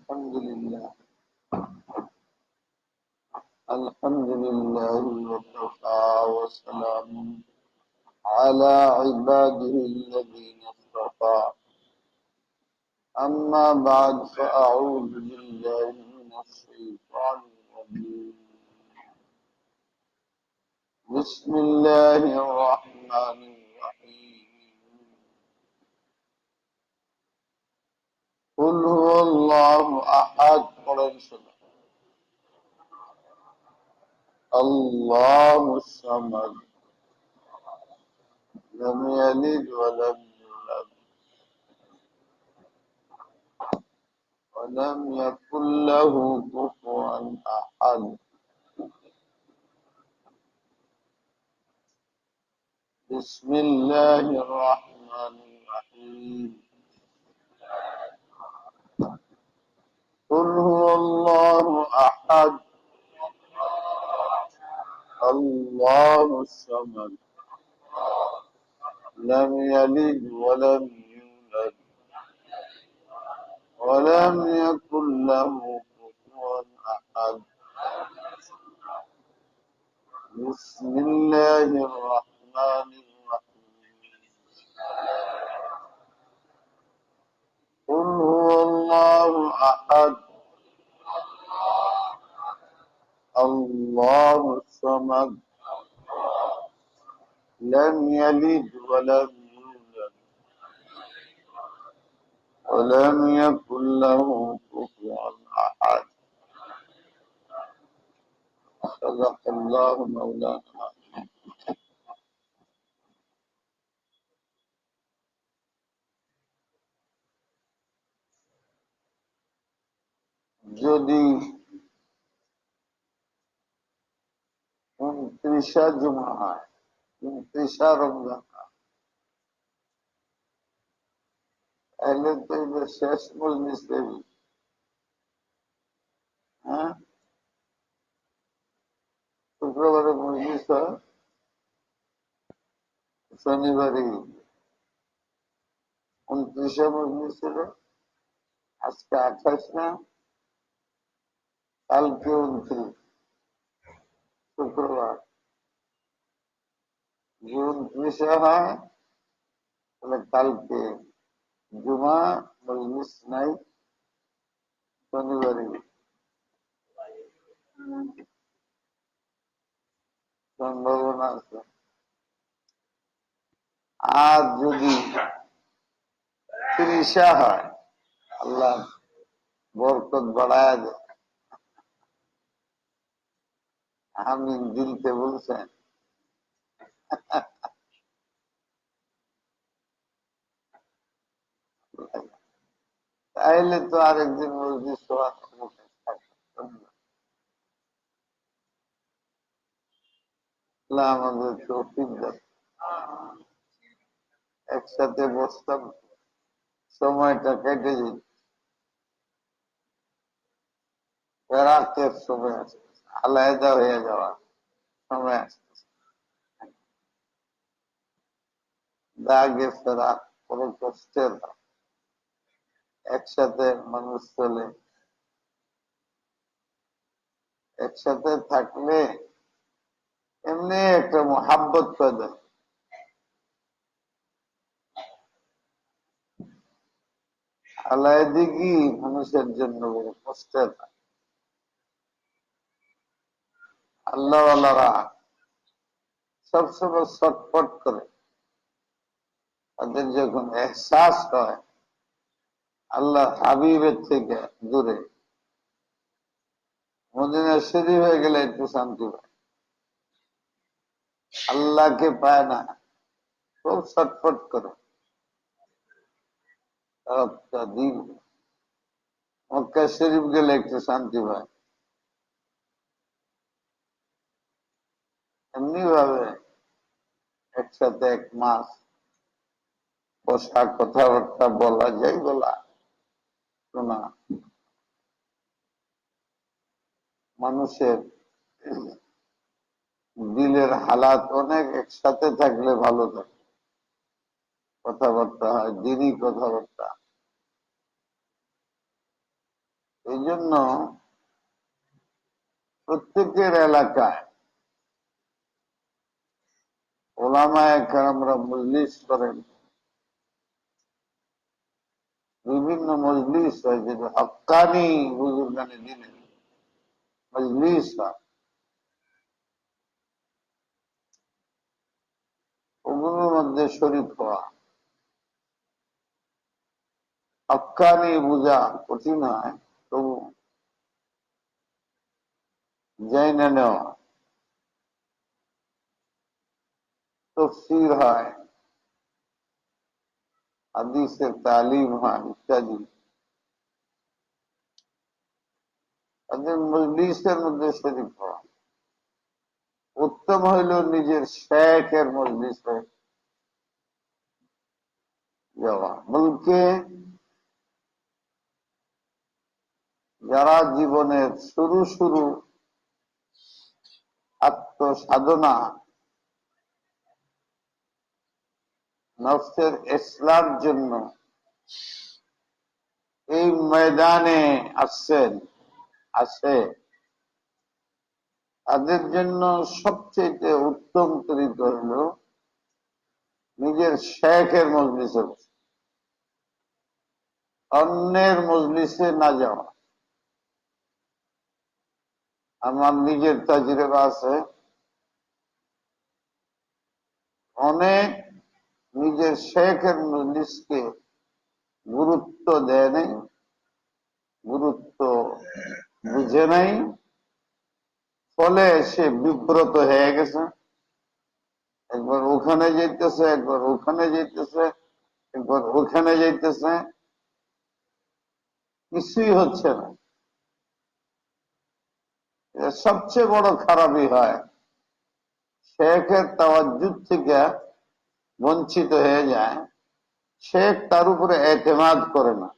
الحمد لله الحمد لله وكفى وسلام على عباده الذين اصطفى أما بعد فأعوذ بالله من الشيطان الرجيم بسم الله الرحمن الرحيم قل هو الله أحد الله الصمد لم يلد ولم يولد ولم يكن له كفوا أحد بسم الله الرحمن الرحيم قل هو الله أحد الله الصمد لم يلد ولم يولد ولم يكن له كفوا أحد بسم الله الرحمن الرحيم قل هو الله أحد الله الصمد لم يلد ولم يولد ولم يكن له كفوا أحد صدق الله مولانا যদি 29 জুমা হয় 29 রমজান তাহলে তো এটা শেষ মজলিস দেবী হ্যাঁ শুক্রবারে মজলিস হয় শনিবারে 29 মজলিস ছিল আজকে 28 না কালকে 29 শুক্রবার 29 হয় তাহলে কালকে জুমা মজলিস নাই শনিবারে সম্ভাবনা আছে আর যদি 30 হয় আল্লাহ বরকত বাড়ায় দেয় আমিন দিলতে বলছেন তাইলে তো আরেকদিন মসজিদ শোয়া আমাদের তৌফিক দেন একসাথে বসতাম সময়টা কেটে যেত ফেরাকের সময় আছে আলাদা হয়ে যাওয়া সময় আসতেছে দাগে ফেরাক কোনো কষ্টের না একসাথে মানুষ চলে একসাথে থাকলে এমনি একটা মোহাব্বত পেদা আলাদা মানুষের জন্য বড় কষ্টের না আল্লাহওয়ালারা সবসময় ছটফট করে তাদের যখন এহসাস হয় আল্লাহ হাবিবের থেকে দূরে মদিনা শরীফ হয়ে গেলে একটু শান্তি পায় আল্লাহকে পায় না খুব ছটফট করে দিন মক্কা শরীফ গেলে একটু শান্তি পায় এমনি ভাবে একসাথে 1 মাস বসা কথাবার্তা বলা যাই বলা শোনা মানুষের দিলের হালাত অনেক একসাথে থাকলে ভালো থাকে কথাবার্তা হয় দিনই কথাবার্তা এই জন্য প্রত্যেকের এলাকায় ওলামায়ে কেরামরা মজলিস করেন, বিভিন্ন মজলিস হয়, যেটা হক্কানি বুজুর্গানি দিনের মজলিস হয়, ওগুলোর মধ্যে শরীক হওয়া। হক্কানি বুঝা কঠিন হয়, তবু জেনে নেওয়া। তফসির হয়, হাদিসের তালিম হয়, ইত্যাদি। তাদের মজলিসের মধ্যে শরীক হওয়া। উত্তম হইল নিজের শেখের মজলিসে যাওয়া। বলকে যারা জীবনের শুরু শুরু আত্মসাধনা, নফসের ইসলার জন্য এই ময়দানে আসছেন, আসে, তাদের জন্য সবচেয়ে উত্তম তরিকা হল নিজের শেখের মজলিসে বসে, অন্যের মজলিসে না যাওয়া। আমার নিজের তাজরিবা আছে, অনেক নিজের শেখের মজলিসকে গুরুত্ব দেয় নাই, গুরুত্ব বুঝে নাই, ফলে সে বিব্রত হয়ে গেছে। একবার ওখানে যাইতেছে, একবার ওখানে যাইতেছে, একবার ওখানে যাইতেছে, কিছুই হচ্ছে না। সবচেয়ে বড় খারাপই হয়, শেখের তাওয়াজ্জুদ থেকে বঞ্চিত হয়ে যায়। শেখ তার উপরে এতেমাদ করে না,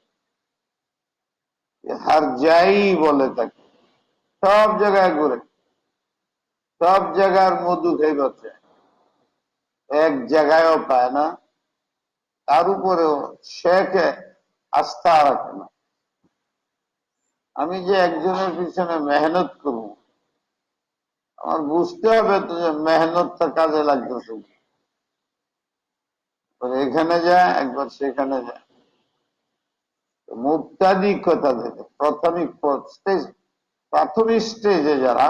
হার যাই বলে তাকে, সব জায়গায় ঘুরে, সব জায়গার মধু খেয়ে পাচ্ছে, এক জায়গায়ও পায় না। তার উপরেও শেখে আস্থা রাখে না। আমি যে একজনের পিছনে মেহনত করব, আমার বুঝতে হবে তো যে মেহনতটা কাজে লাগতেছে। এখানে যায়, একবার সেখানে যায়। মুবতাদি কথা থেকে প্রাথমিক স্টেজে যারা,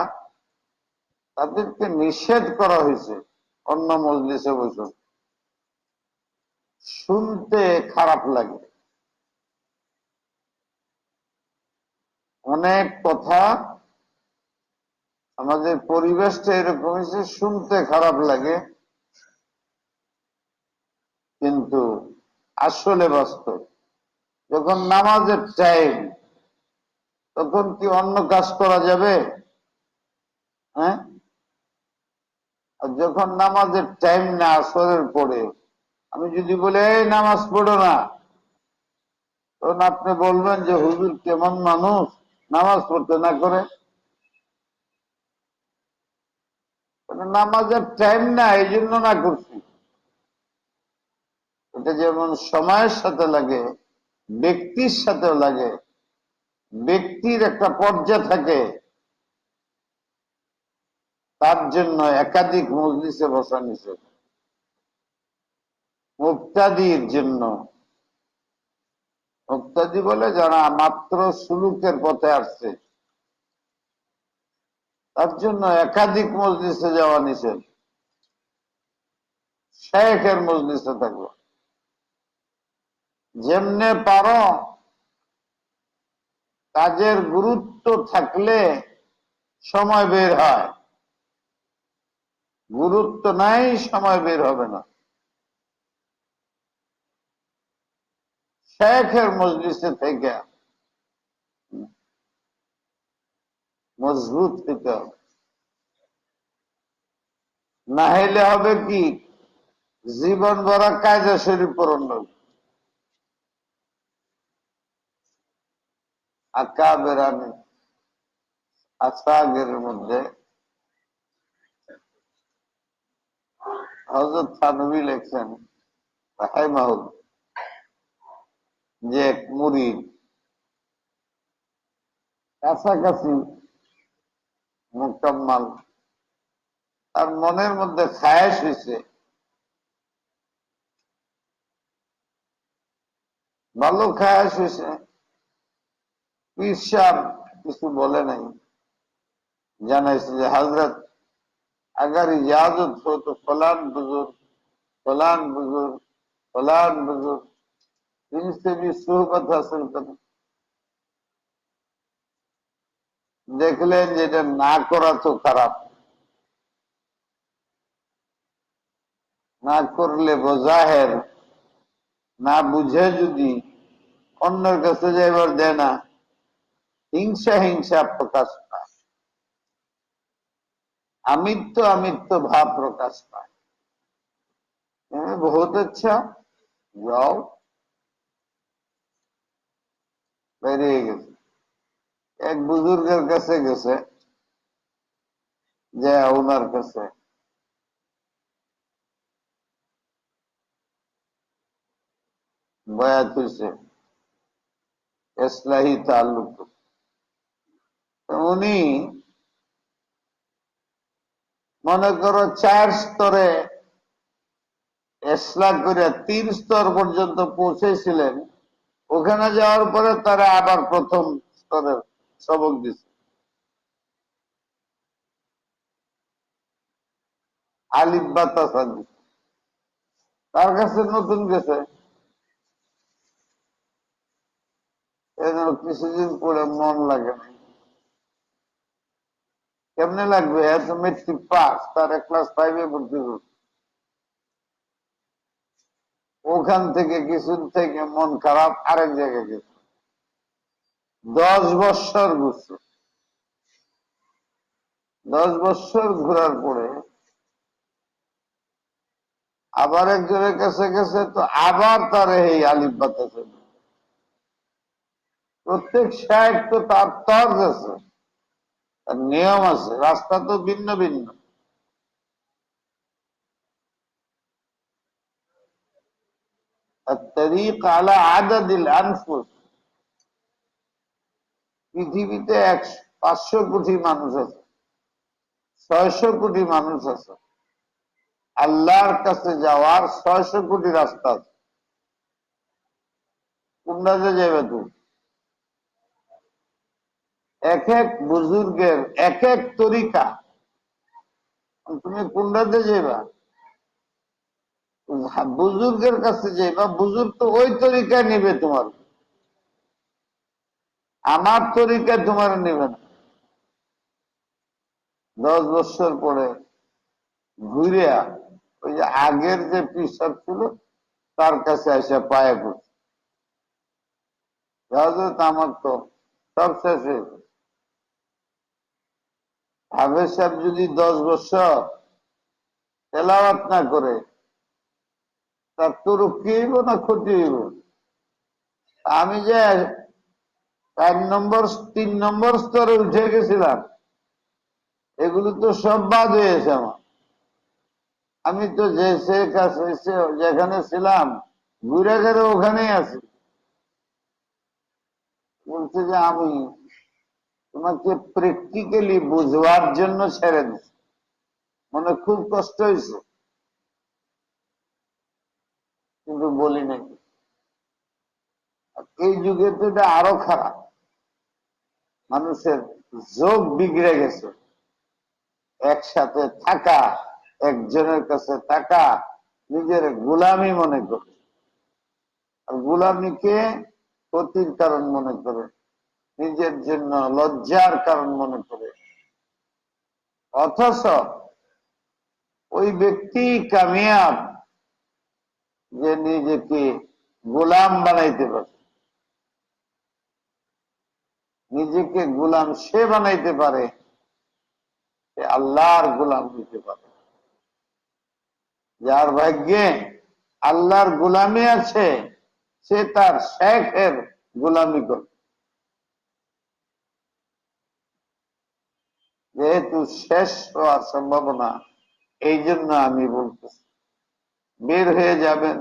তাদেরকে নিষেধ করা হয়েছে অন্য মজলিসে বসে। শুনতে খারাপ লাগে, অনেক কথা, আমাদের পরিবেশটা এরকম হয়েছে, শুনতে খারাপ লাগে, কিন্তু আসলে বাস্তব। যখন নামাজের টাইম, তখন কি অন্য কাজ করা যাবে? হ্যাঁ, আর যখন নামাজের টাইম না, আসরের পরে আমি যদি বলি এই নামাজ পড়ো না, তখন আপনি বলবেন যে হুজুর কেমন মানুষ, নামাজ পড়তে না করে। নামাজের টাইম না, এই জন্য না করছি। এটা যেমন সময়ের সাথে লাগে, ব্যক্তির সাথেও লাগে। ব্যক্তির একটা পর্যায় থাকে, তার জন্য একাধিক মজলিসে বসা নিষেধ। মুক্তাদির জন্য, মুক্তাদি বলে যারা মাত্র সুলুকের পথে আসছে, তার জন্য একাধিক মজলিসে যাওয়া নিষেধ। শেখের মজলিসে থাকবো, যেমনে পারো। কাজের গুরুত্ব থাকলে সময় বের হয়, গুরুত্ব নাই, সময় বের হবে না। শেখের মজলিসে থেকে মজবুত হতে হবে, না হইলে হবে কি, জীবন ভরা কায়দা শরীফ পূরণ হবে। আকাবেরানি আসাগের মধ্যে হযরত থানভী লেখছেন রাহিমাহুল, যে এক মুরিদ কাছাকাছি মোকাম্মাল, আর মনের মধ্যে খায়েশ হয়েছে, ভালো খায়েশ হয়েছে। পীর সাহেব কিছু বলে নাই, জানাইছে যে হজরত अगर इजाजत हो तो फलान बुजुर्ग फलान बुजुर्ग फलान बुजुर्ग इनसे भी सोहबत हासिल करें। দেখলেন যেটা না করা তো খারাপ, না করলে বোঝাহের, না বুঝে যদি অন্যের কাছে যাইবার দেয় না, হিংসা হিংসা প্রকাশ পায়, আমিত্ব আমিত্ব ভাব প্রকাশ পায়। বহুত আচ্ছা, যাও, বেরিয়ে গেছে। এক বুজুর্গের কাছে গেছে, যে ওনার কাছে বয়াত হয়েছে ইসলাহি তাল্লুক। উনি মনে করো 4 স্তরে ইসলাহ করে 3 স্তর পর্যন্ত পৌঁছেছিলেন। ওখানে যাওয়ার পরে তারা আবার প্রথম স্তরের সবক দিচ্ছে। আলিফ বা তাসা দিচ্ছে। তার কাছে নতুন গেছে, কিছুদিন পরে মন লাগে না। কেমনে লাগবে? এত মেট্রিক পাস, তার ক্লাস 5-এ ভর্তি করছে। ওখান থেকে কিছুদিন থেকে মন খারাপ, আরেক জায়গায় গেছে। 10 বছর ঘুরছে। 10 বছর ঘোরার পরে আবার একজনের কাছে গেছে, তো আবার তার এই আলিফ বাতাসে। প্রত্যেক শায়েখ তো তার তর্জ আছে, তার নিয়ম আছে, রাস্তা তো ভিন্ন ভিন্ন। তরিক আলা আদাদিল আনফুস। পৃথিবীতে 500 কোটি মানুষ আছে, 600 কোটি মানুষ আছে। আল্লাহর কাছে যাওয়ার 600 কোটি রাস্তা আছে। কোনটাতে যাবে তুমি? এক এক বুজুর্গের এক এক তরিকা, তুমি কোনটাতে যাবা? বুজুর্গের কাছে যাইবা, বুজুর্গ তো ওই তরিকা নিবে তোমার, আমার তরিকা তোমার নেবে না। 10 বছর পরে ঘুরে ওই যে আগের যে পিসাব ছিল তার কাছে এসে পায়ে পড়ছে। আমার তো সব শেষ হয়ে গেছে। হাফেজ সাহেব যদি 10 বছর তেলাওয়াত না করে, তার তোর কি হইব না ক্ষতি হইব? আমি যে 3 নম্বর স্তরে উঠে গেছিলাম, এগুলো তো সব বাদ হয়েছে আমার। আমি তো যেখানে ছিলাম ঘুরে ঘুরে ওখানেই আছি। বলছে যে আমি তোমাকে প্র্যাকটিক্যালি বুঝবার জন্য ছেড়ে দিচ্ছি। মনে খুব কষ্ট হয়েছে, কিন্তু বলি নাকি। এই যুগে তো এটা আরো খারাপ, মানুষের যোগ বিগড়ে গেছে। একসাথে থাকা, একজনের কাছে থাকা নিজের গোলামি মনে করে, আর গোলামিকে ক্ষতির কারণ মনে করে, নিজের জন্য লজ্জার কারণ মনে করে। অথচ ওই ব্যক্তি কামিয়াব যে নিজেকে গোলাম বানাইতে পারে। নিজেকে গোলাম সে বানাইতে পারে, সে আল্লাহর গোলাম হইতে পারে। যার ভাগ্যে আল্লাহর গোলামি আছে, সে তার শেখের গোলামি করে। যেহেতু শেষ হওয়ার সম্ভাবনা, এই জন্য আমি বলতেছি বের হয়ে যাবেন।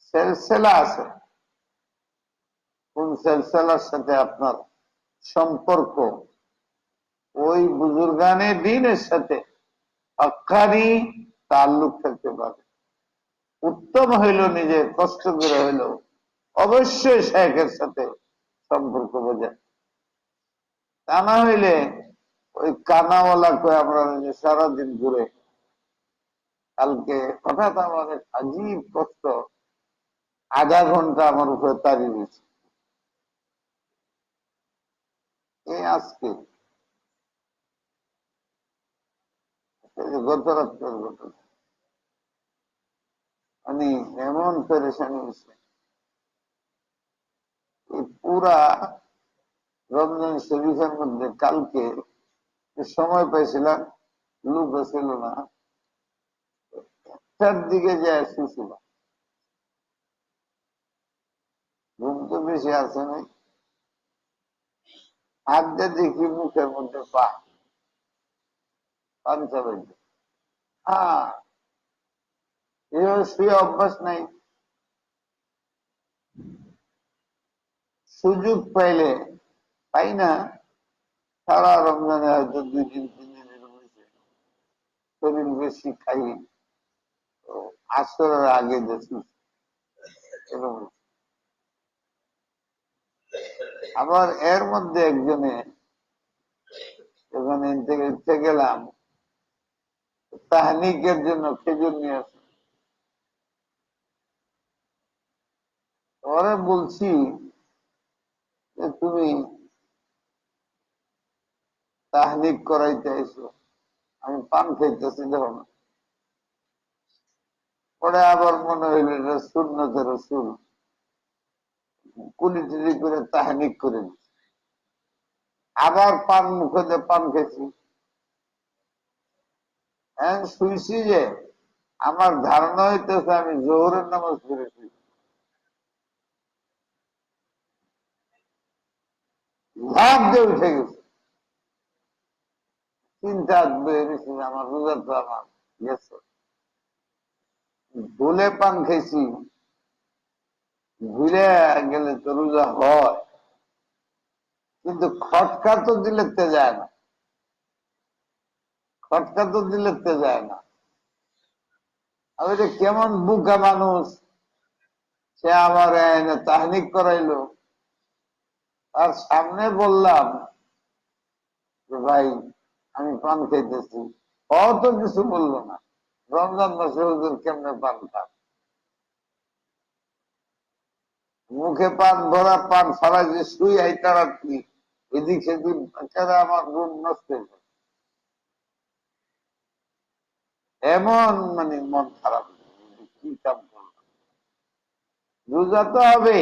সেলসেলা আছে, কোন সেলসেলার সাথে আপনার সম্পর্ক ওই বুজুর্গানে দিনের সাথে হক্কানি তাল্লুক থাকতে পারে। উত্তম হইল নিজে কষ্ট করে হইল অবশ্যই শেখের সাথে সম্পর্ক বোঝায়। তা না হইলে ওই কানাওয়ালা কয়ে আমরা সারাদিন ঘুরে, কালকে হঠাৎ আমার এক আজীব কষ্ট, আধা ঘন্টা আমার উপরে তাড়িয়ে দিয়েছে। এই আজকে গত রাত্রের ঘটনা, আমি এমন পেরেশানি হয়েছে। এই পুরা রমজান শরীফের মধ্যে কালকে সময় পাইছিলাম, লোক ছিল না, একটার দিকে যায় শুয়েছিলাম। ঘুম তো বেশি আসে নাই, হাত দিয়ে দেখি মুখের মধ্যে পান চালাইছে। হ্যাঁ, এভাবে শুয়ে অভ্যাস নাই। সুযোগ পাইলে পাই না, সারা রমজানে হয়তো 2 দিন 3 দিন এরকম হয়েছে, শরীর বেশি খাই, তো আসরের আগে দেখি এরকম হয়েছে। আবার এর মধ্যে একজনে যখন থেকে উঠে গেলাম, তাহনিকের জন্য খেজুর নিয়ে আসে। ওরা বলছি যে তুমি তাহনিক করাইতে এসো, আমি পান খাইতেছি দেখো না। পরে আবার মনে হইল এটা সুন্নতের রসুল, কুলি টুলি করে তাহনিক করে দিচ্ছে। আবার পান মুখে দিয়ে পান খেয়েছি। হ্যাঁ, শুইছি যে আমার ধারণা হইতেছে আমি জোহরের নামাজ পড়েছি। ঝাঁপ দিয়ে উঠে গেছে, চিন্তা বেরিয়েছি আমার রোজা তো আমার গেছে। ভুলে পান খেয়েছি, ভুলে গেলে তো রোজা হয়, কিন্তু খটকা তো দিলেতে যায় না, খটকা তো দিলেতে যায় না। আমি যে কেমন বুকা মানুষ, সে আমার এনে তাহনিক করাইলো, তার সামনে বললাম যে ভাই আমি পান খাইতেছি, অত কিছু বললো না। রমজান মাসে হুজুর কেমনে পান খান, মুখে পান ভরা পান সারা যে শুই আইতারাত্রি এদিক সেদিক, আমার রুম নষ্ট হয়ে যায়। এমন মানে মন খারাপ, কি কাম করলাম। রোজা তো হবে,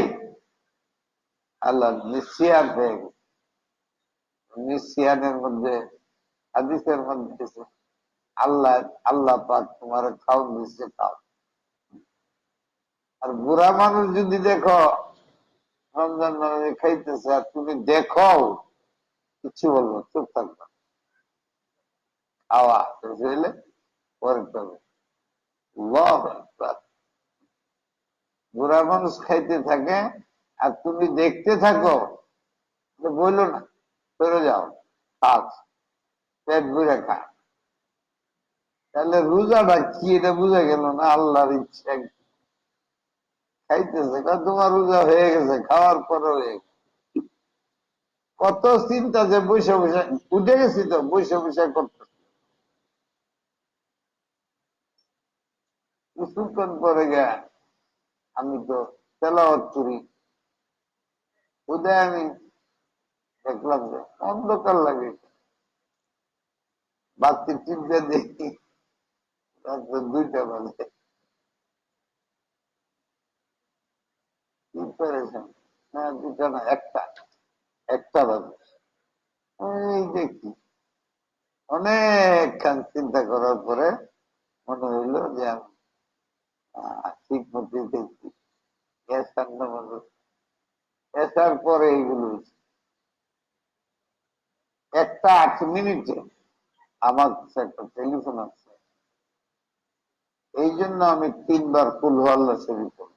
আল্লাহ নিশ্চিয়ান হয়ে গেছে। নিশ্চিয়ানের মধ্যে হাদিসের মধ্যে আল্লাহ আল্লাহ পাক তোমার খাওন দিচ্ছে, খাও। আর বুড়া মানুষ যদি দেখো রমজান মানে খাইতেছে আর তুমি দেখো কিছু বলবো, চুপ থাকবে, খাওয়া বুঝলে পরে করবে। বুড়া মানুষ খাইতে থাকে আর তুমি দেখতে থাকো, বললো না চলে যাও, খাস পেট ভরে খা। তাহলে রোজাটা কি এটা বুঝা গেল না? আল্লাহর ইচ্ছা খাইতেছে, তোমার রোজা হয়ে গেছে, খাওয়ার পরে হয়ে গেছে। কত চিন্তা যে বৈশা বৈশা উঠে গেছি, তো বৈশা বৈশা করতেছে। কিছুক্ষণ পরে গা আমি তো তেলাওয়াত করি, উদয় আমি দেখলাম যে অন্ধকার লাগে, বাতি চিন্তা দেখি 2টা বাজে। কি পেরেছেন না, 2টা না, একটা বাজে। এই দেখি অনেকক্ষণ চিন্তা করার পরে মনে হইলো যে আমি ঠিক মতো দেখছি, এসার নামাজ, এসার পরে এইগুলো 1টা 8 মিনিটে আমার কাছে একটা টেলিফোন আছে। এই জন্য আমি 3বার কুল হু আল্লাহ শরীফ পড়ি।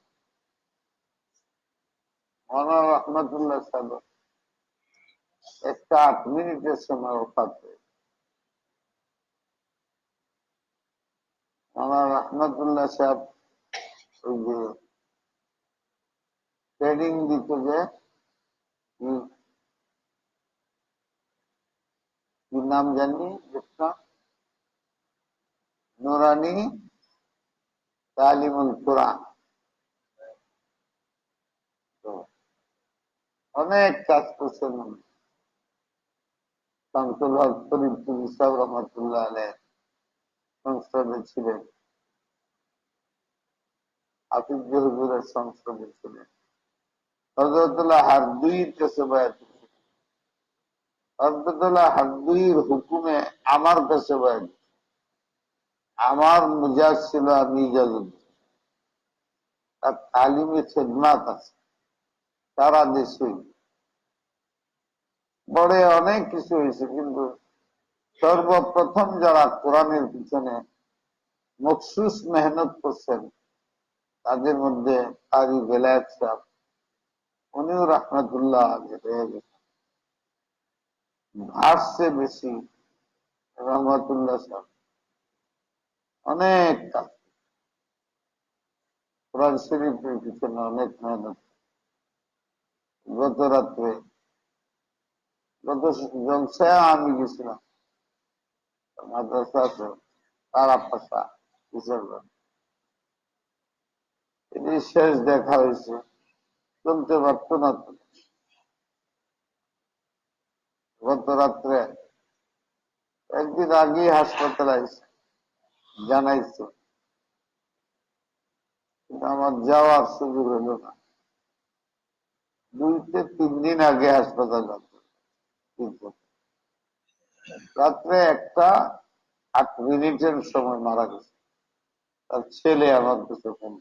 মৌলানা রহমতুল্লাহ সাহেব একটা 8 মিনিটের সময় ওফাতে আমার রহমতুল্লাহ সাহেব ওই যে ট্রেনিং দিতে যে কি কি নাম জানি যেটা নুরানি তালিমুল কোরআন, তো অনেক কাজ করছেন শামসুল হক ফরিদপুর সাহেব রহমতুল্লাহ আলাইহ সংসদে ছিলেন, হাফিজ হুজুরের সংসদে ছিলেন, হযরতুল্লাহ হারদুইর কাছে বায়াত, হযরতুল্লাহ হারদুইর হুকুমে আমার কাছে বায়াত, আমার মিজাজ ছিল আমি ইজাজত, তার তালিমে খেদমাত আছে সারা দেশে, বড় অনেক কিছু হয়েছে, কিন্তু সর্বপ্রথম যারা কোরআনের পিছনে মখসুস মেহনত করছেন তাদের মধ্যে কারি বেলায়েত সাহেব, উনিও রহমতুল্লাহ হয়ে গেছেন, ভার্সে বেশি রহমতুল্লাহ সাহেব অনেক কাজ, কোরআন শরীফের পিছনে অনেক মেহনত। গত রাত্রে গত জলসায় আমি গেছিলাম, মাদ্রাসা আছে তারা পাশা কিশোরগঞ্জ, এটি শেষ দেখা হয়েছে, চলতে পারতো না তো। গত রাত্রে একদিন আগেই হাসপাতালে আইছে, জানাইছে, কিন্তু আমার যাওয়ার সুযোগ হলো না, 2 থেকে 3 দিন আগে হাসপাতাল কিন্তু রাত্রে 1:08 সময় মারা গেছে, তার ছেলে আমার কাছে ফোন,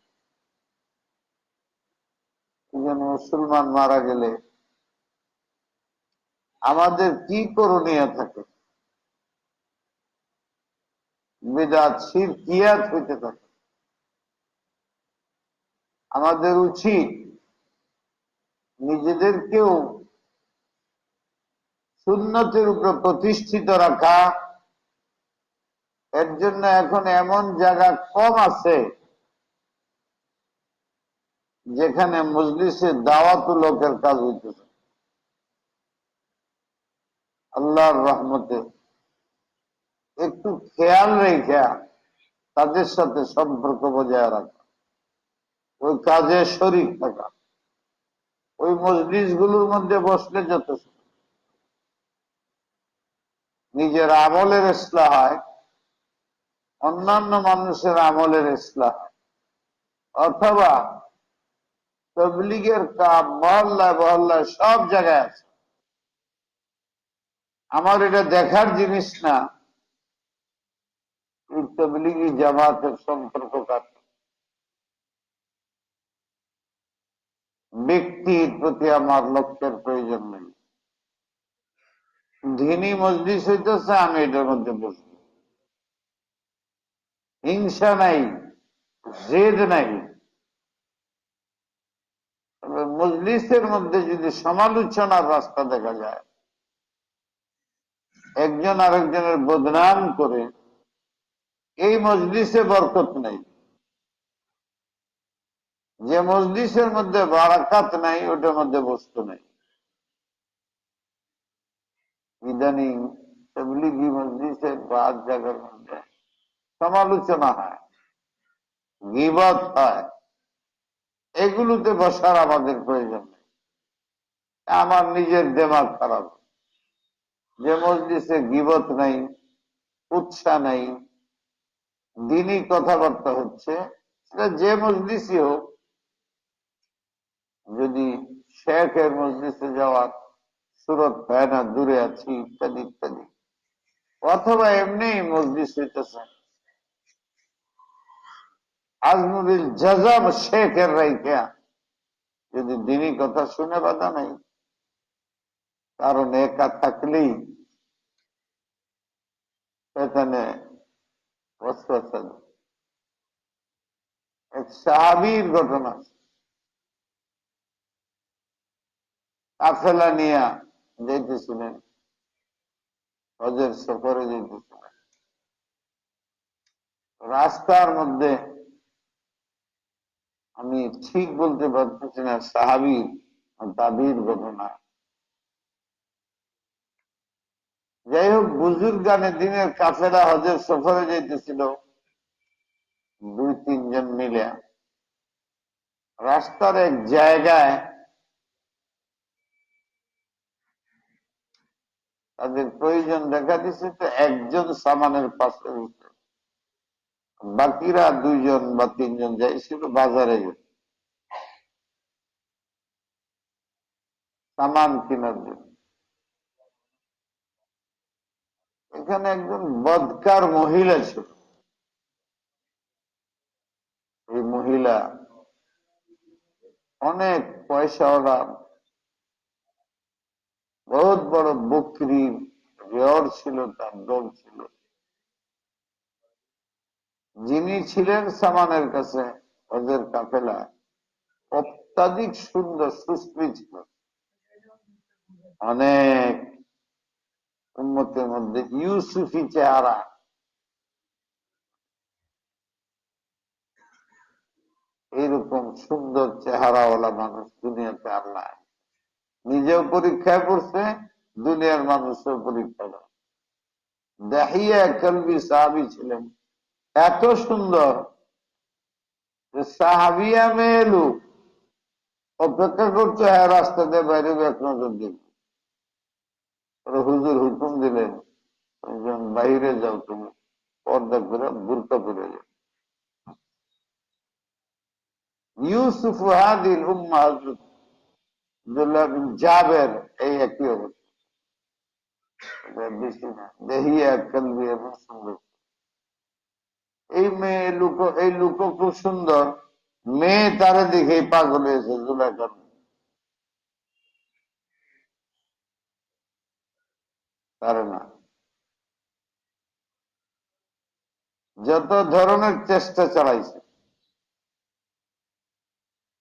মুসলমান মারা গেলে আমাদের কি করণীয় থাকে, বিদআত শিরকিয়াত হইতে থাকে, আমাদের উচিত নিজেদেরকেও সুন্নতের উপর প্রতিষ্ঠিত রাখা। এর জন্য এখন এমন জায়গা কম আছে যেখানে মজলিসে দাওয়াত লোকের কাজ হইতেছে, আল্লাহর রহমতে একটু খেয়াল রেখে তাদের সাথে সম্পর্ক বজায় রাখা, ওই কাজে শরীক থাকা, ওই মজলিস গুলোর মধ্যে বসলে যথেষ্ট, নিজের আমলের ইসলাহ হয়, অন্যান্য মানুষের আমলের ইসলাহ হয়, অথবা তবলিগের কাজ মহল্লায় মহল্লায় সব জায়গায় আছে। আমার এটা দেখার জিনিস না তবলিগি জামাতের সম্পর্ক কার, ব্যক্তির প্রতি আমার লক্ষ্যের প্রয়োজন নেই, দিনী মজলিস হইতেছে আমি এটার মধ্যে বসবো, হিংসা নাই, জেদ নাই। তবে মজলিসের মধ্যে যদি সমালোচনার রাস্তা দেখা যায়, একজন আরেকজনের বদনাম করে, এই মজলিসে বরকত নেই, যে মজলিসের মধ্যে বারাকাত নাই ওটার মধ্যে বস্তু নেই। ইদানিং তবলিগি মজলিসের বাদ জায়গার মধ্যে সমালোচনা হয়, গীবত হয়, এগুলোতে বসার আমাদের প্রয়োজন নেই। আমার নিজের দেমাগ খারাপ, যে মজলিসে গীবত নাই, উৎসাহ নাই, দিনই কথাবার্তা হচ্ছে, সেটা যে মজলিসই হোক, যদি শেখের মজলিসে যাওয়ার সুরত হয় না, দূরে আছি ইত্যাদি ইত্যাদি, অথবা এমনি মজলিস হইতেছে আজমুরিল জাজাব শেখের রাইখা, যদি দিনই কথা শুনে বাধা নাই, কারণ একা থাকলেই এখানে এক সাহাবীর ঘটনা, কাফেলা নিয়া যাইতেছিলেন, হজের সফরে যাইতেছিলেন। রাস্তার মধ্যে আমি ঠিক বলতে পারতেছি না সাহাবীর দাবির ঘটনা। যাই হোক, বুজুর্গানে দিনের কাফেলা হজের সফরে যাইতেছিল 2-3 জন মিলে। রাস্তার এক জায়গায় তাদের প্রয়োজন দেখা দিচ্ছে, তো একজন সামানের পাশে উঠে, বাকিরা 2 জন বা 3 জন যাইছিল বাজারে সামান কেনার জন্য। এখানে একজন বদকার মহিলা ছিল। এই মহিলা অনেক পয়সাওয়ালা, বহুত বড় বকরির রেওয়ার ছিল, তার দল ছিল। যিনি ছিলেন সামানের কাছে হজের কাফেলা, অত্যাধিক সুন্দর সুশ্রী ছিল। অনেক উম্মতের মধ্যে ইউসুফি চেহারা, এইরকম সুন্দর চেহারাওয়ালা মানুষ দুনিয়াতে আল্লাহ নিজেও পরীক্ষায় পড়ছে, দুনিয়ার মানুষও পরীক্ষা দেয়। দাহিয়া কলবি সাহাবী ছিলেন, এত সুন্দর যে সাহাবিয়া মেয়ে লোক অপেক্ষা করছে, হ্যাঁ রাস্তা দিয়ে বাইরে এক নজর দিন। হুজুর হুকুম দিলেন, বাইরে যাও, তুমি পর্দা করে বুরকা পরে যাও। ইউসুফ হাদিল উম্মাহ হযরত আব্দুল্লাহ বিন জাবের এই একই অবস্থা, বেশি না। দেহিয়া কলবি এবং সুন্দর। এই মেয়ে লোক, এই লোক খুব সুন্দর, মেয়ে তারে দেখেই পাগল হয়েছে জুলাইখার। পারে না, যত ধরনের চেষ্টা চালাইছে,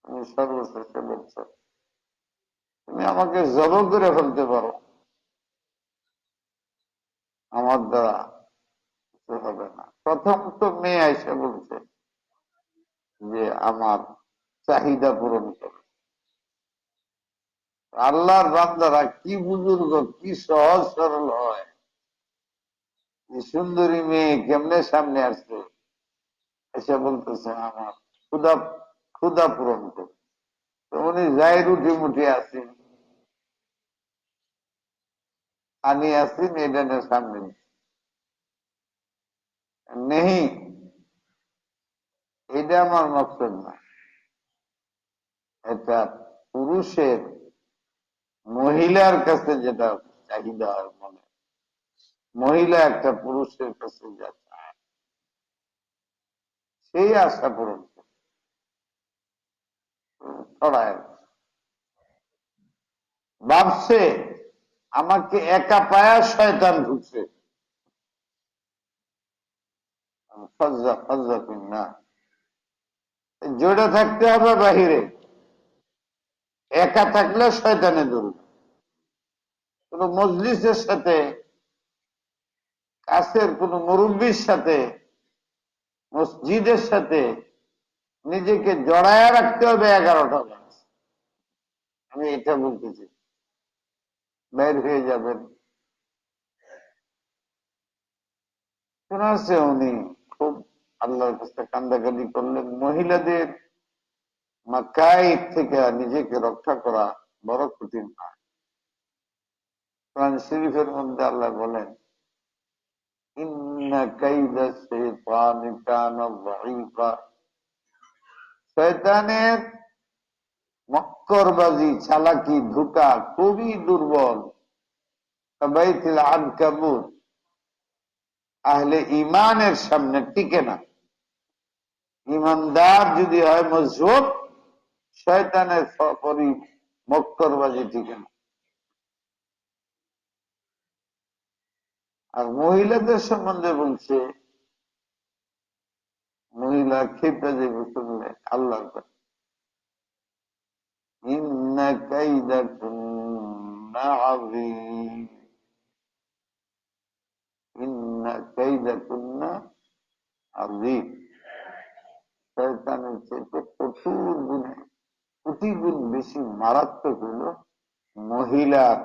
তুমি সর্বশেষে বলছো তুমি আমাকে জব করে ফেলতে পারো, আমার দ্বারা কিছু হবে না। প্রথম তো মেয়ে এসে বলছে যে আমার চাহিদা পূরণ করে। আল্লাহর বান্দারা কি বুজুর্গ, কি সহজ সরল হয়। সুন্দরী মেয়ে কেমনে সামনে আসছে, এসে বলতেছে আমার ক্ষুদা ক্ষুদা পূরণ করে। তো উনি যাই রুটি মুঠি আসেন, পানি আসেন, এটা সামনে নেই, এটা আমার মকসদ না। এটা পুরুষের মহিলার কাছে যেটা চাহিদা হয় মনে, মহিলা একটা পুরুষের কাছে যা চায় সেই আশা পূরণ ছড়ায়। ভাবছে আমাকে একা পায়া শয়তান ঢুকছে, ফজ্জা ফজ্জা না, জোড়ে থাকতে হবে বাহিরে। একা থাকলে শয়তানে ধরবে। কোন মজলিসের সাথে, কাছের কোন মুরব্বীর সাথে, মসজিদের সাথে নিজেকে জড়ায়া রাখতে হবে 11টা মাস। আমি এটা বলতেছি, বের হয়ে যাবেন। শোনা আছে উনি খুব আল্লাহর কাছে কান্দাকান্দি করলেন। মহিলাদের মাকাইদ থেকে নিজেকে রক্ষা করা বড় কঠিন না। কোরআন শরীফের মধ্যে আল্লাহ বলেন, ইন্না কাইদা শাইতানি কানা যাঈফা। শয়তানের মক্করবাজি, চালাকি, ধোঁকা খুবই দুর্বল। কাবাইতিল আনকাবুত, আহলে ইমানের সামনে টিকে না। ইমানদার যদি হয় মজবুত, শয়তানের মক্করবাজি টিকে না। আর মহিলাদের সম্বন্ধে বলছে, মহিলা খেপে যাবে শুনলে আল্লাহর কথা, ইন্না কাইদাকুন্না আযীম ইন্না কাইদাকুন্না আযীম। শয়তানের চেয়ে প্রচুর গুণে কোটি গুণ বেশি মারাত্মক হলো মহিলার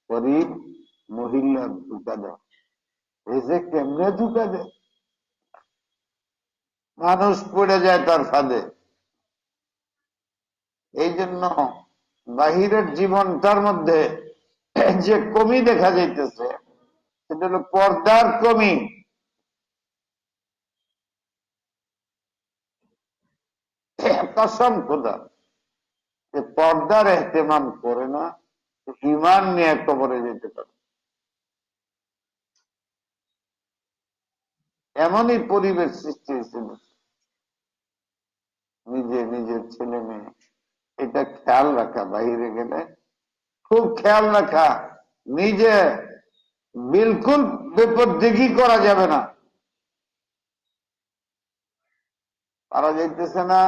গরিব মহিলার ধোঁকা দেওয়া। এই যে কেমনে ধোঁকা দেয়, মানুষ পড়ে যায় তার ফাঁদে। এই জন্য বাহিরের জীবনটার মধ্যে যে কমি দেখা যাইতেছে সেটা হলো পর্দার কমি। কসম খোদা, যে পর্দার এহতেমাম করে না, ইমান নিয়ে কবরে যেতে পারে। এমনই পরিবেশ সৃষ্টি হয়েছিল। নিজের ছেলে মেয়ে এটা খেয়াল রাখা, বাইরে গেলে খুব খেয়াল রাখা, নিজে বিলকুল বেপরদিগি করা যাবে না। পারা যাইতেছে না,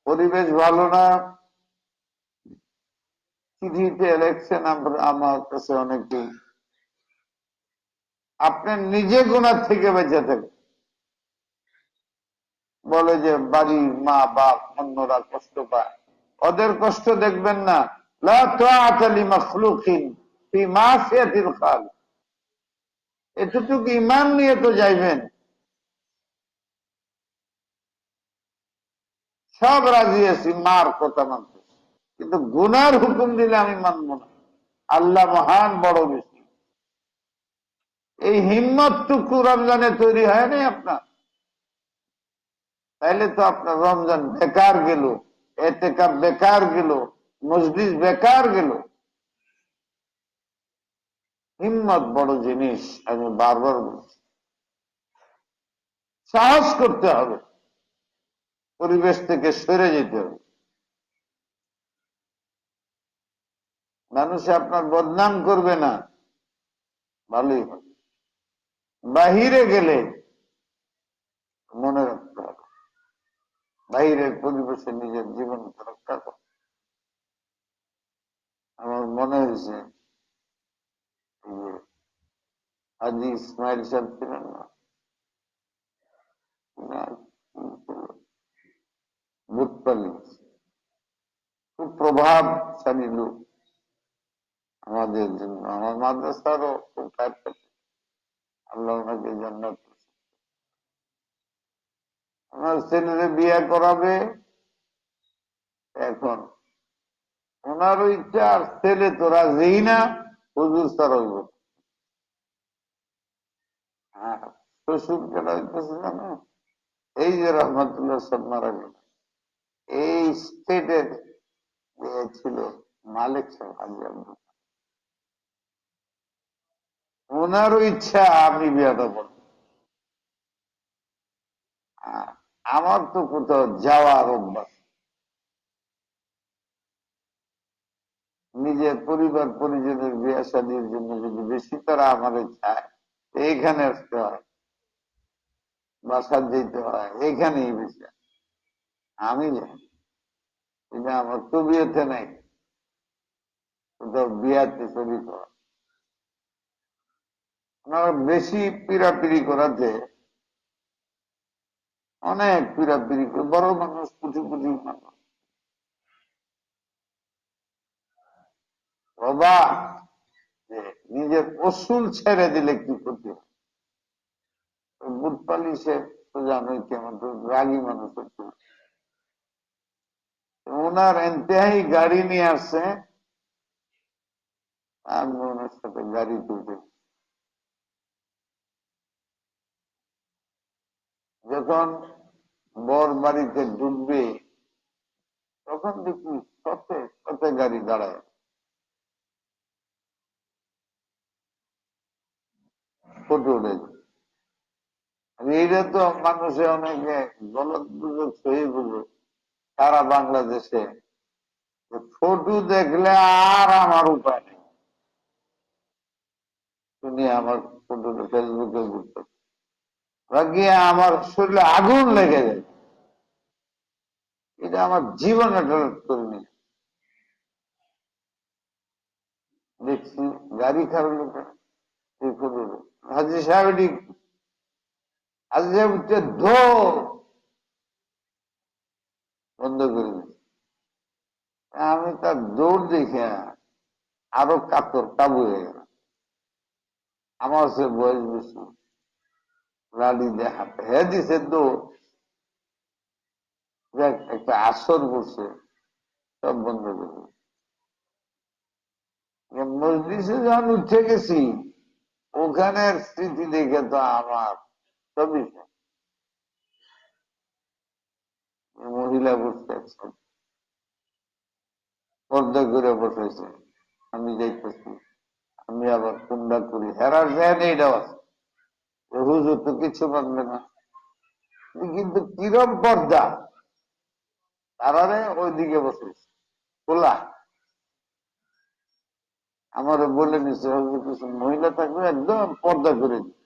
পরিবেশ ভালো না, চিঠিতে ইলেকশন আমার কাছে অনেকেই আপনার নিজে গুণার থেকে বেঁচে থাকে, বলে যে বাড়ির মা বাপ অন্যরা কষ্ট পায়, ওদের কষ্ট দেখবেন না। লা তাআতা লিমাখলুকিন ফি মাসিয়াতিল খালিক। এতটুকু ইমান নিয়ে তো যাইবেন, সব রাজি আছি মার কথা মানতে, কিন্তু গুনার হুকুম দিলে আমি মানব না। আল্লাহ মহান, বড় বেশি। এই হিম্মতটুকু রমজানে তৈরি হয় নাই আপনার, তাইলে তো আপনার রমজান বেকার গেল, এতেকাফ বেকার গেল, মজলিস বেকার গেল। হিম্মত বড় জিনিস, আমি বারবার বলছি। সাহস করতে হবে, পরিবেশ থেকে সরে যেতে হবে। মানুষে আপনার বদনাম করবে না, ভালোই হবে। বাহিরে গেলে মনে রাখতে হবে, বাহিরের পরিবেশে নিজের জীবনকে রক্ষা করে। আমার মনে হয়েছে হাজি ইসমাইল সাহেব ছিলেন না, বুটপালি, খুব প্রভাবশালী লোক আমাদের জন্য, আমার মাদ্রাসারও খুব কাছে। আল্লাহ ওনাকে জান্নাত। আমার ছেলেরে বিয়ে করাবে, এখন ওনার ইচ্ছা, আর ছেলে তো রাজি না, হুজুর ছাড়া হইব। হ্যাঁ, শ্বশুর কেনা হইতেছে জানো, এই যে রহমতুল্লাহ সব মারা গেল, এই স্টেটের ছিল মালিক সাহেব হাজি আব্দুল। ওনারও ইচ্ছা আমি বিয়েটা করব। আমার তো কোথাও যাওয়ার অভ্যাস, নিজের পরিবার পরিজনের বিয়ে শাদীর জন্য যদি বেশি তারা আমার চায়, এইখানে আসতে হয়, বাসার যেতে হয়, এইখানেই বেশি। আমি যাই, কিন্তু আমার তো বিয়েতে নাই, কোথাও বিয়াতে ছবি করা। আমার বেশি পিড়াপিড়ি করাতে, অনেক পিড়াপিড়ি করে, বড় মানুষ, কুচি কুচি মানুষ, বাবা যে নিজের অসুল ছেড়ে দিলে কি ক্ষতি হয়। বুট পালিশে তো জানোই কেমন, তো রাগী মানুষ হচ্ছে। ওনার এনতেহাই গাড়ি নিয়ে আসছে, আমি ওনার সাথে গাড়ি তুলতে, যখন বর বাড়িতে ঢুকবে তখন দেখি কত কত গাড়ি দাঁড়ায়, ফটো উঠে। এইটা তো মানুষে অনেকে গলত গুজব, সহি গুজব সারা বাংলাদেশে, ফটো দেখলে আর আমার উপায় নেই, তুমি আমার ফটো ফেসবুকে ঘুরতে গিয়ে আমার শরীরে আগুন লেগে যায়। এটা আমার জীবনে টলারেট করিনি। দেখছি গাড়ি খারাপ লোক হাজি সাহেব হাজি সাহেব উঠছে দৌড় বন্ধ করে দিচ্ছে। আমি তার দৌড় দেখে আরো কাতর কাবু হয়ে গেল। আমার সে বয়স বেশি, লাড়ি দিয়ে হাতে হ্যাঁ দিছে দৌড়, একটা আসর বসে সব বন্ধ করে দিল। মজলিসে যখন উঠে গেছি ওখানের স্মৃতি দেখে তো আমার সবই মহিলা বসতে আছেন, পর্দা করে বসেছে, আমি যাইতেছি, আমি আবার কুন্ডা করি হেরার যায় নেই দেওয়া, হুজুর তো কিছু মানবে না, কিন্তু কিরম পর্দা তারারে ওইদিকে বসেছে খোলা। আমার বলে নিচ্ছে হুজুর কিছু মহিলা থাকবে একদম পর্দা করে দিই,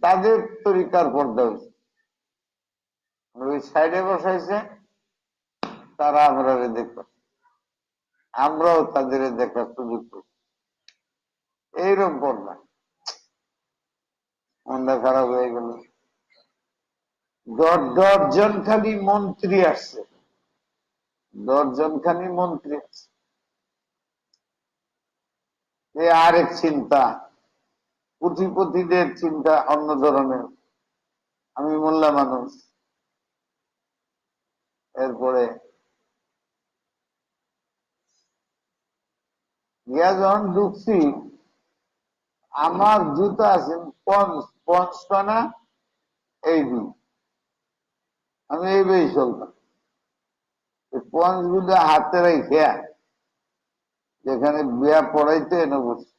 তাদের তরিকার পর্দা হয়েছে, ওই সাইডে বসাইছে, তারা আমরা দেখো, আমরাও তাদের দেখার সুযোগ করি, এইরকম পর্দা। মনটা খারাপ হয়ে গেল। দশজন খালি মন্ত্রী আসছে, 10জন খালি মন্ত্রী আসছে, আরেক চিন্তা, কোটিপতিদের চিন্তা অন্য ধরনের, আমি মোল্লা মানুষ। এরপরে গিয়া যখন ঢুকছি, আমার জুতা আছে পঞ্চপানা এই দুই, আমি এই বেশ চলতাম, পঞ্চ গুলো হাতে রেখে যেখানে বিয়া পড়াইতে এনে বসছি,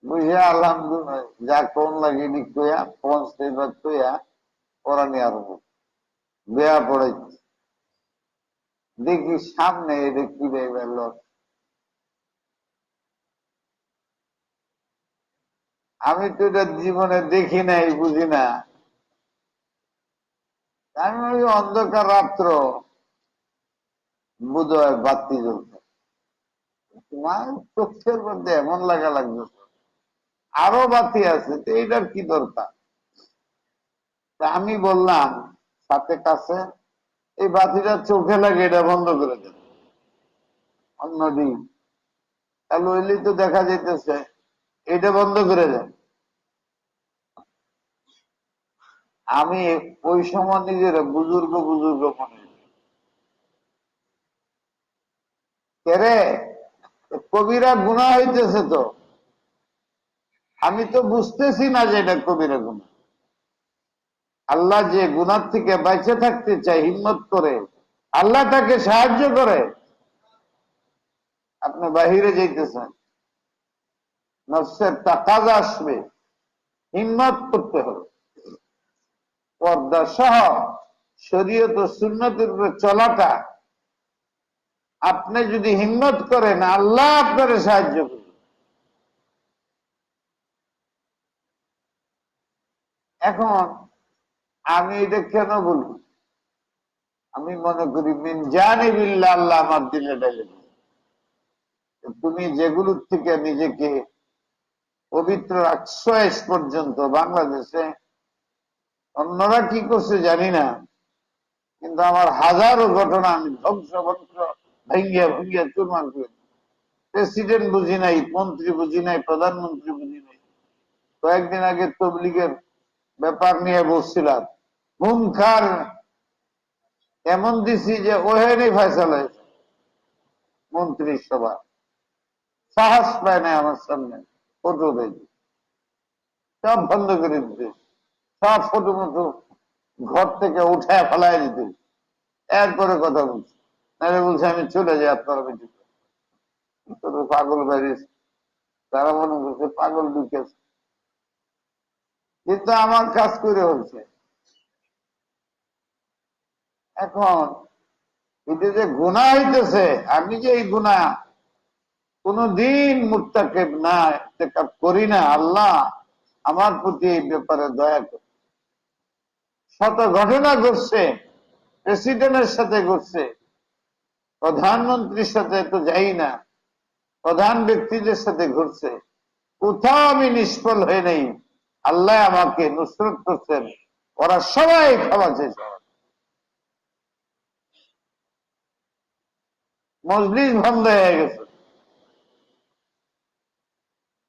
বুঝে আলহামদুলিল্লাহ যা কোন লাগেনি কইয়া পঞ্চ এবার কইয়া পড়ানি আরম্ভ, বিয়া পড়াইতে দেখি সামনে এটা কি গেল, আমি তো এটা জীবনে দেখি নাই, বুঝি না, আমি ওই অন্ধকার রাত্র বোধ হয় বাতি জ্বলছে, তোমার চোখের মধ্যে এমন লাগা লাগবে আরো বাতি আছে, তো এইটার কি দরকার। আমি বললাম সাথে কাছে, এই বাতিটা চোখে লাগে, এটা বন্ধ করে দেন অন্যদিন, তাহলে ওইলেই তো দেখা যাইতেছে, এটা বন্ধ করে দেন। আমি ওই সময় নিজের বুজুর্গ বুজুর্গ মনে কেরে, কবিরা গুনাহ হইতেছে তো, আমি তো বুঝতেছি না যে এটা কবিরা গুনাহ। আল্লাহ যে গুনার থেকে বেঁচে থাকতে চায় হিম্মত করে, আল্লাহ তাকে সাহায্য করে। আপনি বাহিরে যাইতেছেন, নফসের তাকাজা আসবে, হিম্মত করতে হবে, পর্দা সহ শরীয়ত ও সুন্নতের উপরে চলাটা আপনি যদি হিম্মত করেন, আল্লাহ আপনার সাহায্য করবে। এখন আমি এটা কেন বলি, আমি মনে করি মিন জানিবিল্লাহ, আল্লাহ আমার দিলে ডালে, তুমি যেগুলোর থেকে নিজেকে পবিত্র রাখছো আজ পর্যন্ত বাংলাদেশে, অন্যরা কি করছে জানি না, কিন্তু আমার হাজারো ঘটনা আমি ধ্বংস বংশ ভেঙ্গিয়া ভেঙ্গিয়া চুরমার করে, প্রেসিডেন্ট বুঝি নাই, মন্ত্রী বুঝি নাই, প্রধানমন্ত্রী বুঝি নাই। কয়েকদিন আগে তবলিগের ব্যাপার নিয়ে বলছিলাম, হুঙ্কার এমন দিছি যে ওহেনই ফয়সালা হয়েছে, মন্ত্রীর সভা সাহস পায় না আমার সামনে ফটো দেয়, সব বন্ধ করে দিতে, সব ফটো মতো ঘর থেকে উঠায় ফেলায় দিতে, এরপরে কথা বলছি, নাহলে বলছে আমি চলে যাই আপনার বেটিতে, পাগল বেরিয়েছে, তারা মনে করছে পাগল ঢুকেছে, কিন্তু আমার কাজ করে হচ্ছে। এখন এটা যে গুনাহ হইতেছে, আমি যে এই গুনাহ কোনদিন মুত্তাকিব না, ইরতিকাব করি না, আল্লাহ আমার প্রতি এই ব্যাপারে দয়া করে। শত ঘটনা ঘটছে, প্রেসিডেন্টের সাথে ঘটছে, প্রধানমন্ত্রীর সাথে তো যাই না, প্রধান ব্যক্তিদের সাথে ঘুরছে, কোথাও আমি নিষ্ফল হয়ে নেই। আল্লাহ আমাকে নুসরত করছেন, ওরা সবাই ক্ষমা চেয়েছে। মজলিস বন্ধ হয়ে গেছে,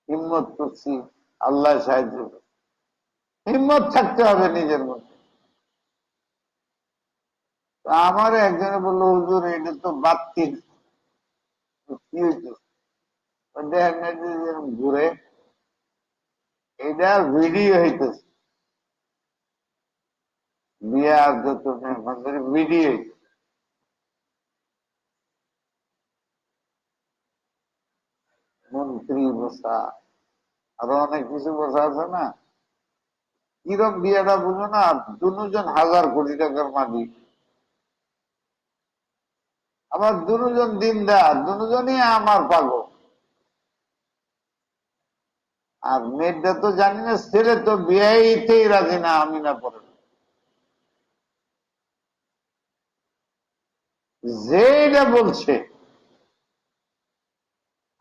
হিম্মত করছি, আল্লাহ সাহায্য করছে। হিম্মত থাকতে হবে নিজের মধ্যে। আমার একজনে বললো, হুজুর এটা তো বাতিল। কি হইতো ঘুরে, এটা ভিডিও হইতেছে, বিয়ার যত ভিডিও, মন্ত্রী বসা, আরো অনেক কিছু বসা আছে না। কিরম বিয়েটা বুঝো না, দুজন 1000 কোটি টাকার মালিক, আবার দুজন দিনদার, দুজনই আমার পাগল। আর মেয়েটা তো জানি না, ছেলে তো বিয়েতেই রাজি না, আমি না পড়ে যেটা বলছে।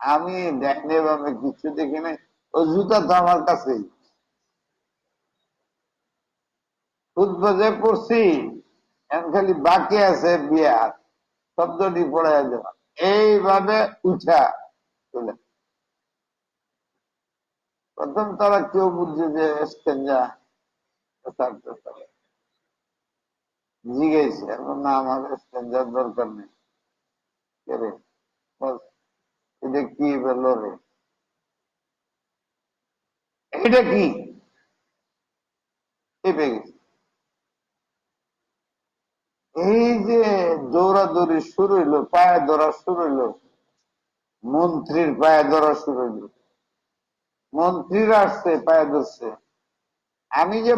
আমি দেখলে ভাবে কিছু দেখি নাই, ও জুতা তো আমার কাছেই, খুদ বাজে পড়ছি, এখন খালি বাকি আছে বিয়ার শব্দটি পড়ে যাওয়া, এইভাবে উঠা চলে। প্রথম তারা কেউ বুঝছে যে স্টেঞ্জা জিগেছে, এখন না আমার স্টেঞ্জার দরকার নেই। কে রে, বস, এটা কি বললো রে, এটা কি চেপে গেছে। এই যে দৌড়াদৌড়ি শুরু হইলো, পায়ে ধরা শুরু হইলো, মন্ত্রীর পায়ে ধরা শুরু হইলো, মন্ত্রীরা আসছে পায়ে ধরছে। আমি যে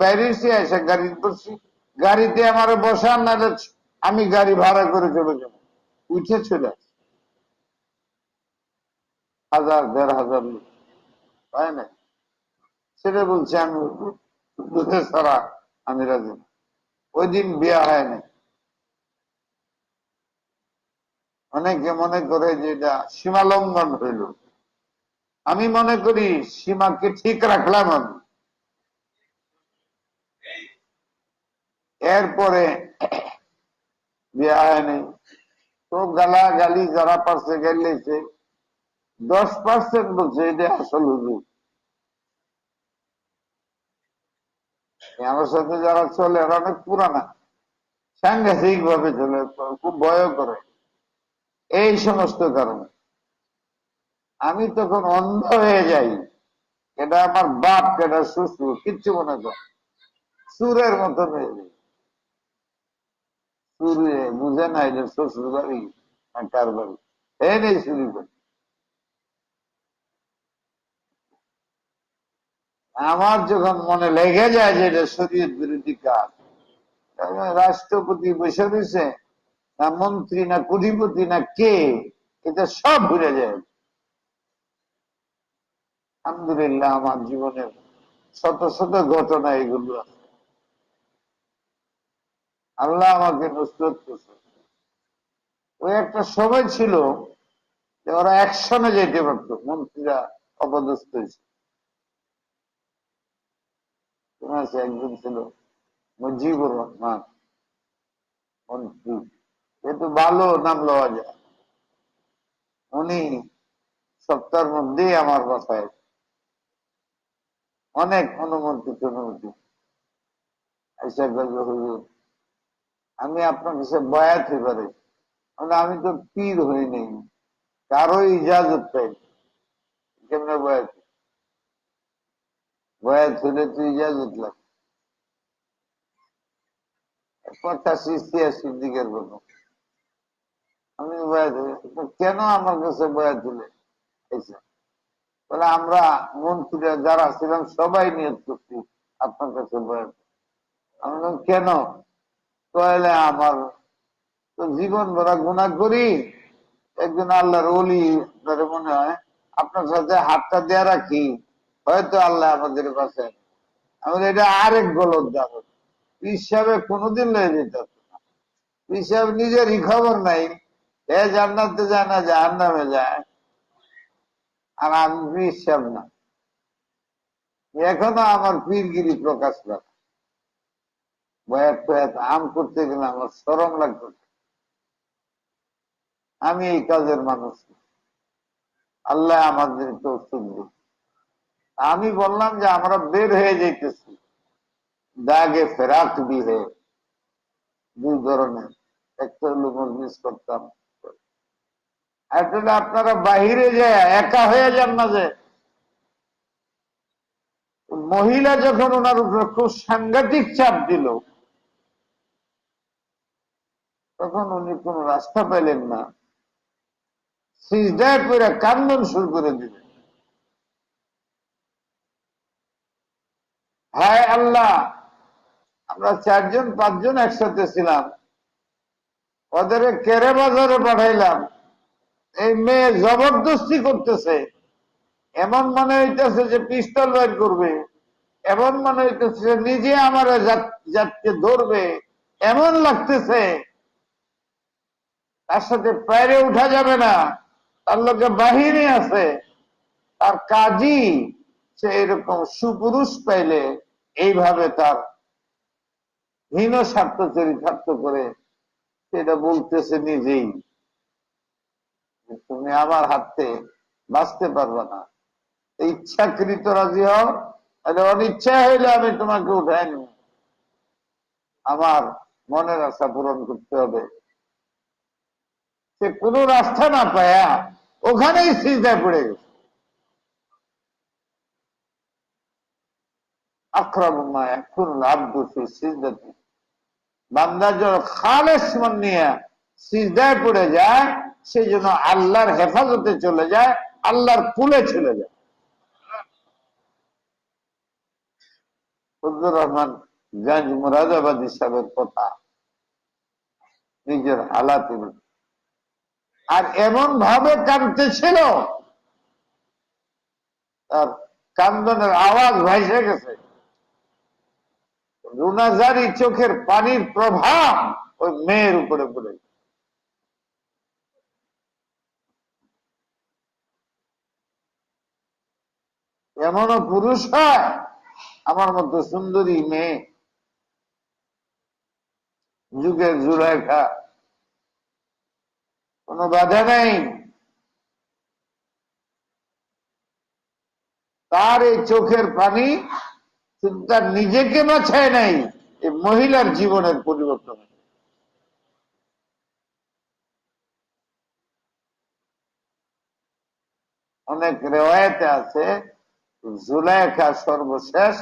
বাইরেছি এসে গাড়ি করছি, গাড়িতে আমার বসার না, আমি গাড়ি ভাড়া করে চলে যাবো, উঠে চলে আসছে 1000 1500 লোক, তাই না? সেটা বলছে আমি দুধে ছাড়া আমি রাজি না। ওই দিন বিয়ে হয় না। অনেকে মনে করে যে এটা সীমা লঙ্ঘন হইল, আমি মনে করি সীমাকে ঠিক রাখলাম আমি। এরপরে বিয়ে হয় নাই, তো গালাগালি যারা পারছে গেলেছে, 10% বলছে এটা আসল হুজুর। আমার সাথে যারা চলে এরা অনেক পুরানা, সাংঘাতিক ভাবে চলে, খুব ভয় করে এই সমস্ত কারণে। আমি তখন অন্ধ হয়ে যাই, এটা আমার বাপ, এটা শ্বশুর, কিচ্ছু মনে করে সুরের মতন হয়ে যায়। সুরে বুঝে না এটা শ্বশুর বাড়ি না কার বাড়ি, এই নেই চুরি করে। আমার যখন মনে লেগে যায় যে এটা শরীয়ত বিরোধী কাজ, রাষ্ট্রপতি বসে রয়েছে না, মন্ত্রী না, কোটিপতি না, কে, এটা সব ভুলে যায়। আলহামদুলিল্লাহ আমার জীবনের শত শত ঘটনা এগুলো আছে, আল্লাহ আমাকে নুসরত করছে। ওই একটা সময় ছিল যে ওরা অ্যাকশনে যেতে পারতো, মন্ত্রীরা অপদস্থ হয়েছে। একজন ছিল মুজিবুর রহমান, মন্ত্রী, যেহেতু ভালো নাম লওয়া যায়, উনি সপ্তাহের মধ্যেই আমার বাসায় অনেক অনুমতি টনুমতি এসে গেল, হুজুর আমি আপনার কাছে বয়াত হতে পারি, আমি তো পীর হই নেই, কারো ইজাজত পাই, কেমনে বয়াত, বয়াত হলে তো ইজাজত লাগে, 85 86 দিকের কথা। আমি বয়াত, কেন আমার কাছে বয়াত হলে বলে, আমরা মন্ত্রীরা যারা ছিলাম সবাই নিয়োগ করছি আপনার কাছে বয়াত। আমি বললাম কেন? তাহলে আমার তো জীবন ভরা গুণা করি, একজন আল্লাহর ওলি ধরে মনে হয়, আপনার সাথে হাতটা দেয়া রাখি, হয়তো আল্লাহ আমাদের কাছে। আমি এটা আরেক গলত যাব, হিসাবে কোনোদিন লয়ে যেতে পারতো না। পিসাব নিজেরই খবর নাই, এ জান্নাতে যায় না জাহান্নামে যায়, আর আমি পিসাব না। এখনো আমার পীরগিরি প্রকাশ পায়। বয়াত টয়াত আম করতে গেলে আমার শরম লাগতো। আমি এই কাজের মানুষ না। আল্লাহ আমাদের তৌফিক দিন। আমি বললাম যে আমরা বের হয়ে যাইতেছি, দাগে ফেরাক দিয়ে দুই ধরনের, একটা হলো মজলিস করতাম, একটা আপনারা বাহিরে যায় একা হয়ে যান না। যে মহিলা যখন ওনার উপরে খুব সাংঘাতিক চাপ দিল, তখন উনি কোন রাস্তা পেলেন না, সিজদায় পড়ে কান্দন শুরু করে দিলেন। হায় আল্লাহ, আমরা 4-5 জন একসাথে ছিলাম, ওদের কেরে বাজারে পাঠাইলাম, এই মেয়ে জবরদস্তি করতেছে, এমন মনে হইতেছে যে পিস্তল বের করবে, এমন মনে হইতেছে যে নিজে আমার জাতকে ধরবে, এমন লাগতেছে। তার সাথে পায়রে উঠা যাবে না, তার লোকে বাহিনী আছে, তার কাজই সে এরকম সুপুরুষ পাইলে এইভাবে তার হীন স্বার্থ চরিতার্থ করে সেটা বলতেছে নিজেই, তুমি আমার হাতে বাঁচতে পারবে না। ইচ্ছাকৃত রাজি হও, অনিচ্ছা হইলে আমি তোমাকে উঠাই নেব, আমার মনের আশা পূরণ করতে হবে। সে কোনো রাস্তা না পায়া ওখানেই সিজদায় পড়ে গেছে। আকরামুম্মা ইয়াকুনুল আবদু ফি সিজদাতি, বান্দা যখন খালেস মন নিয়ে সিজদায় পড়ে যায়, সেই জন্য আল্লাহর হেফাজতে চলে যায়, আল্লাহর কুলে চলে যায়। ফজলুর রহমান গঞ্জ মুরাদাবাদী সাহেবের কথা, নিজের হালাত। আর এমন ভাবে কাঁদতেছিল, তার কান্দনের আওয়াজ ভাইসে গেছে, রুনাজারি চোখের পানির প্রভাব ওই মেয়ের উপরে পড়ে। এমনও পুরুষ হয়, আমার মতো সুন্দরী মেয়ে, যুগের জুলাইখা, কোনো বাধা নেই, তার এই চোখের পানি শুধু তার নিজেকে বাঁচায় নাই, এই মহিলার জীবনের পরিবর্তন। অনেক রেওয়ায়েতে আছে, জুলাইখা সর্বশেষ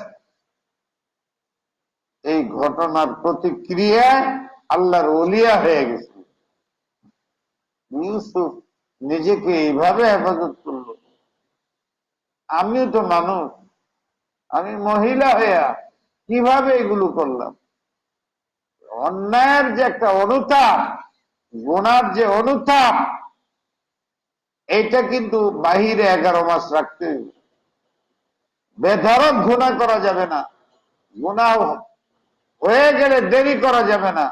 এই ঘটনার প্রতিক্রিয়ায় আল্লাহর ওলিয়া হয়ে গেছে। ইউসুফ নিজেকে এইভাবে হেফাজত করল, আমিও তো মানুষ, আমি মহিলা হইয়া কিভাবে এগুলো করলাম। অন্যায়ের যে একটা অনুতাপ, গুনার যে অনুতাপ, এইটা কিন্তু বাহিরে 11 মাস রাখতে হবে। বেধরক গুনাহ করা যাবে না, গুনাহ হয়ে গেলে দেরি করা যাবে না,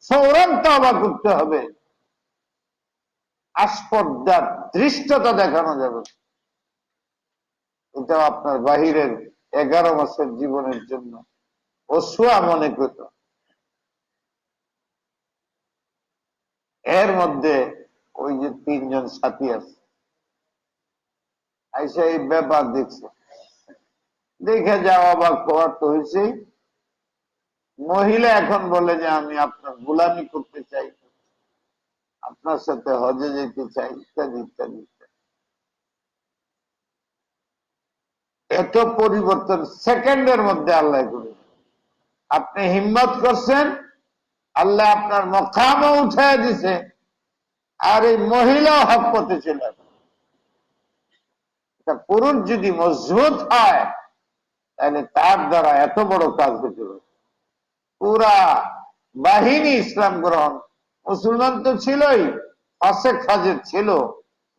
ফৌরান তওবা করতে হবে, আস্পর্ধার দৃষ্টতা দেখানো যাবে। এটা আপনার বাহিরের 11 মাসের জীবনের জন্য অসুয়া মনে করত। এর মধ্যে ওই যে 3 জন সাথী আছে, আইসা এই ব্যাপার দেখছে, দেখে যাওয়া অবাক হওয়ার তো হয়েছে। মহিলা এখন বলে যে আমি আপনার গোলামি করতে চাই, আপনার সাথে হজে যেতে চাই, ইত্যাদি ইত্যাদি। এত পরিবর্তন সেকেন্ডের মধ্যে আল্লাহ করে। আপনি হিম্মত করছেন, আল্লাহ আপনার মকামও উঠাই দিছে, আর এই মহিলা হক পথে চলে আসে। পুরুষ যদি মজবুত হয়, তাহলে তার দ্বারা এত বড় কাজ হতে পারে। পুরা বাহিনী ইসলাম গ্রহণ, মুসলমান তো ছিলই, ফাসেক ফাজের ছিল।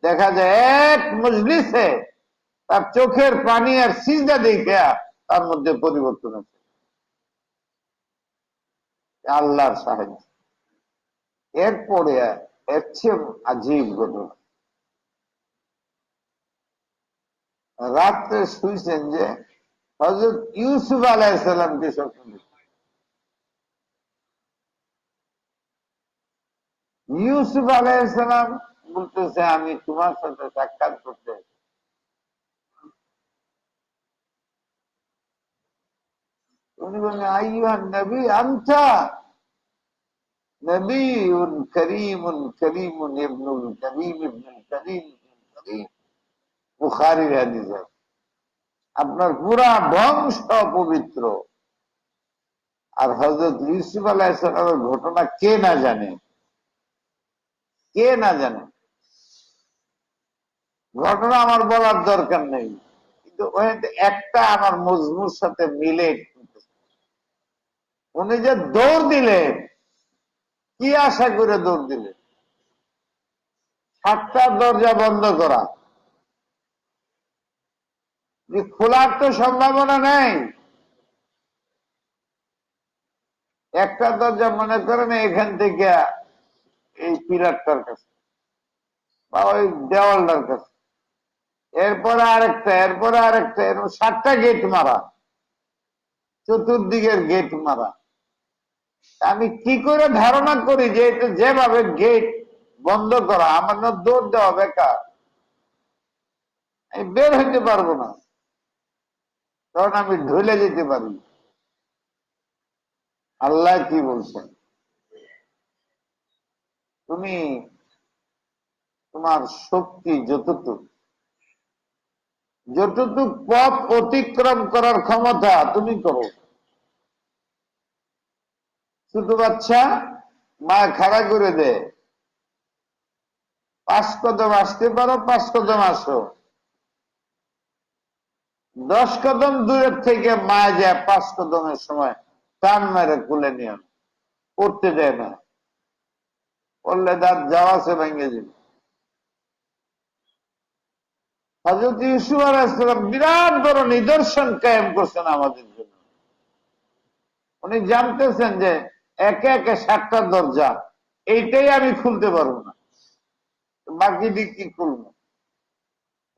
দেখা যায় এক মজলিসে তার চোখের পানি আর সিজদা দেখে তার মধ্যে পরিবর্তন আছে, আল্লাহর সাহায্য। এরপরে এর চেয়ে আজীব ঘটনা, রাত্রে শুইছেন যে হযরত ইউসুফ আলাইহিস সালামকে স্বপ্ন দেখছেন। ইউসুফ আলাইহিস সালাম বলতেছে আমি তোমার সাথে সাক্ষাৎ করতে। উনি বলেন আইয়ুহান নবী আনতা নবিয়ুন করিমুন করিমুন ইবনুল করিম ইবনুল করিম ইবনুল করিম। বুখারীর হাদিস। আপনার পুরা বংশ পবিত্র। আর হযরত ইউসুফ আলাইহিস সালামের ঘটনা কে না জানে, কে না জানে। ঘটনা আমার বলার দরকার নেই, কিন্তু একটা আমার মজমুর সাথে মিলে। উনি যে দৌড় দিলেন, কি আশা করে দৌড় দিলেন? 7টা দরজা বন্ধ করা, যে খোলার তো সম্ভাবনা নেই। একটা দরজা মনে করেন এখান থেকে এই পিলারটার কাছে বা ওই দেওয়ালটার কাছে, এরপরে আরেকটা, এরপরে আরেকটা, এরপর 7টা গেট মারা, চতুর্দিকের গেট মারা। আমি কি করে ধারণা করি যে এটা যেভাবে গেট বন্ধ করা, আমার না দৌড় দেওয়া বেকার, আমি বের হইতে পারবো না, কারণ আমি ঢুলে যেতে পারি। আল্লাহ কি বলছেন, তুমি তোমার শক্তি যতটুকু, যতটুকু পথ অতিক্রম করার ক্ষমতা তুমি করো। ছোট বাচ্চা মা খাড়া করে দেয়, 5 কদম আসতে পারো, 5 কদম আসো। 10 কদম দূরের থেকে মা যায় 5 কদমের সময় টান মেরে কুলে নিয়ে পড়তে দেয় না, পড়লে দাঁত যাওয়া আছে ভেঙে যাবে। হযরত ইউসুফ আলাইহিস সালাম বিরাট বড় নিদর্শন কায়েম করছেন আমাদের জন্য। উনি জানতেছেন যে একে একে 7টা দরজা, এইটাই আমি খুলতে পারবো না, বাকি দিক কি খুলবো?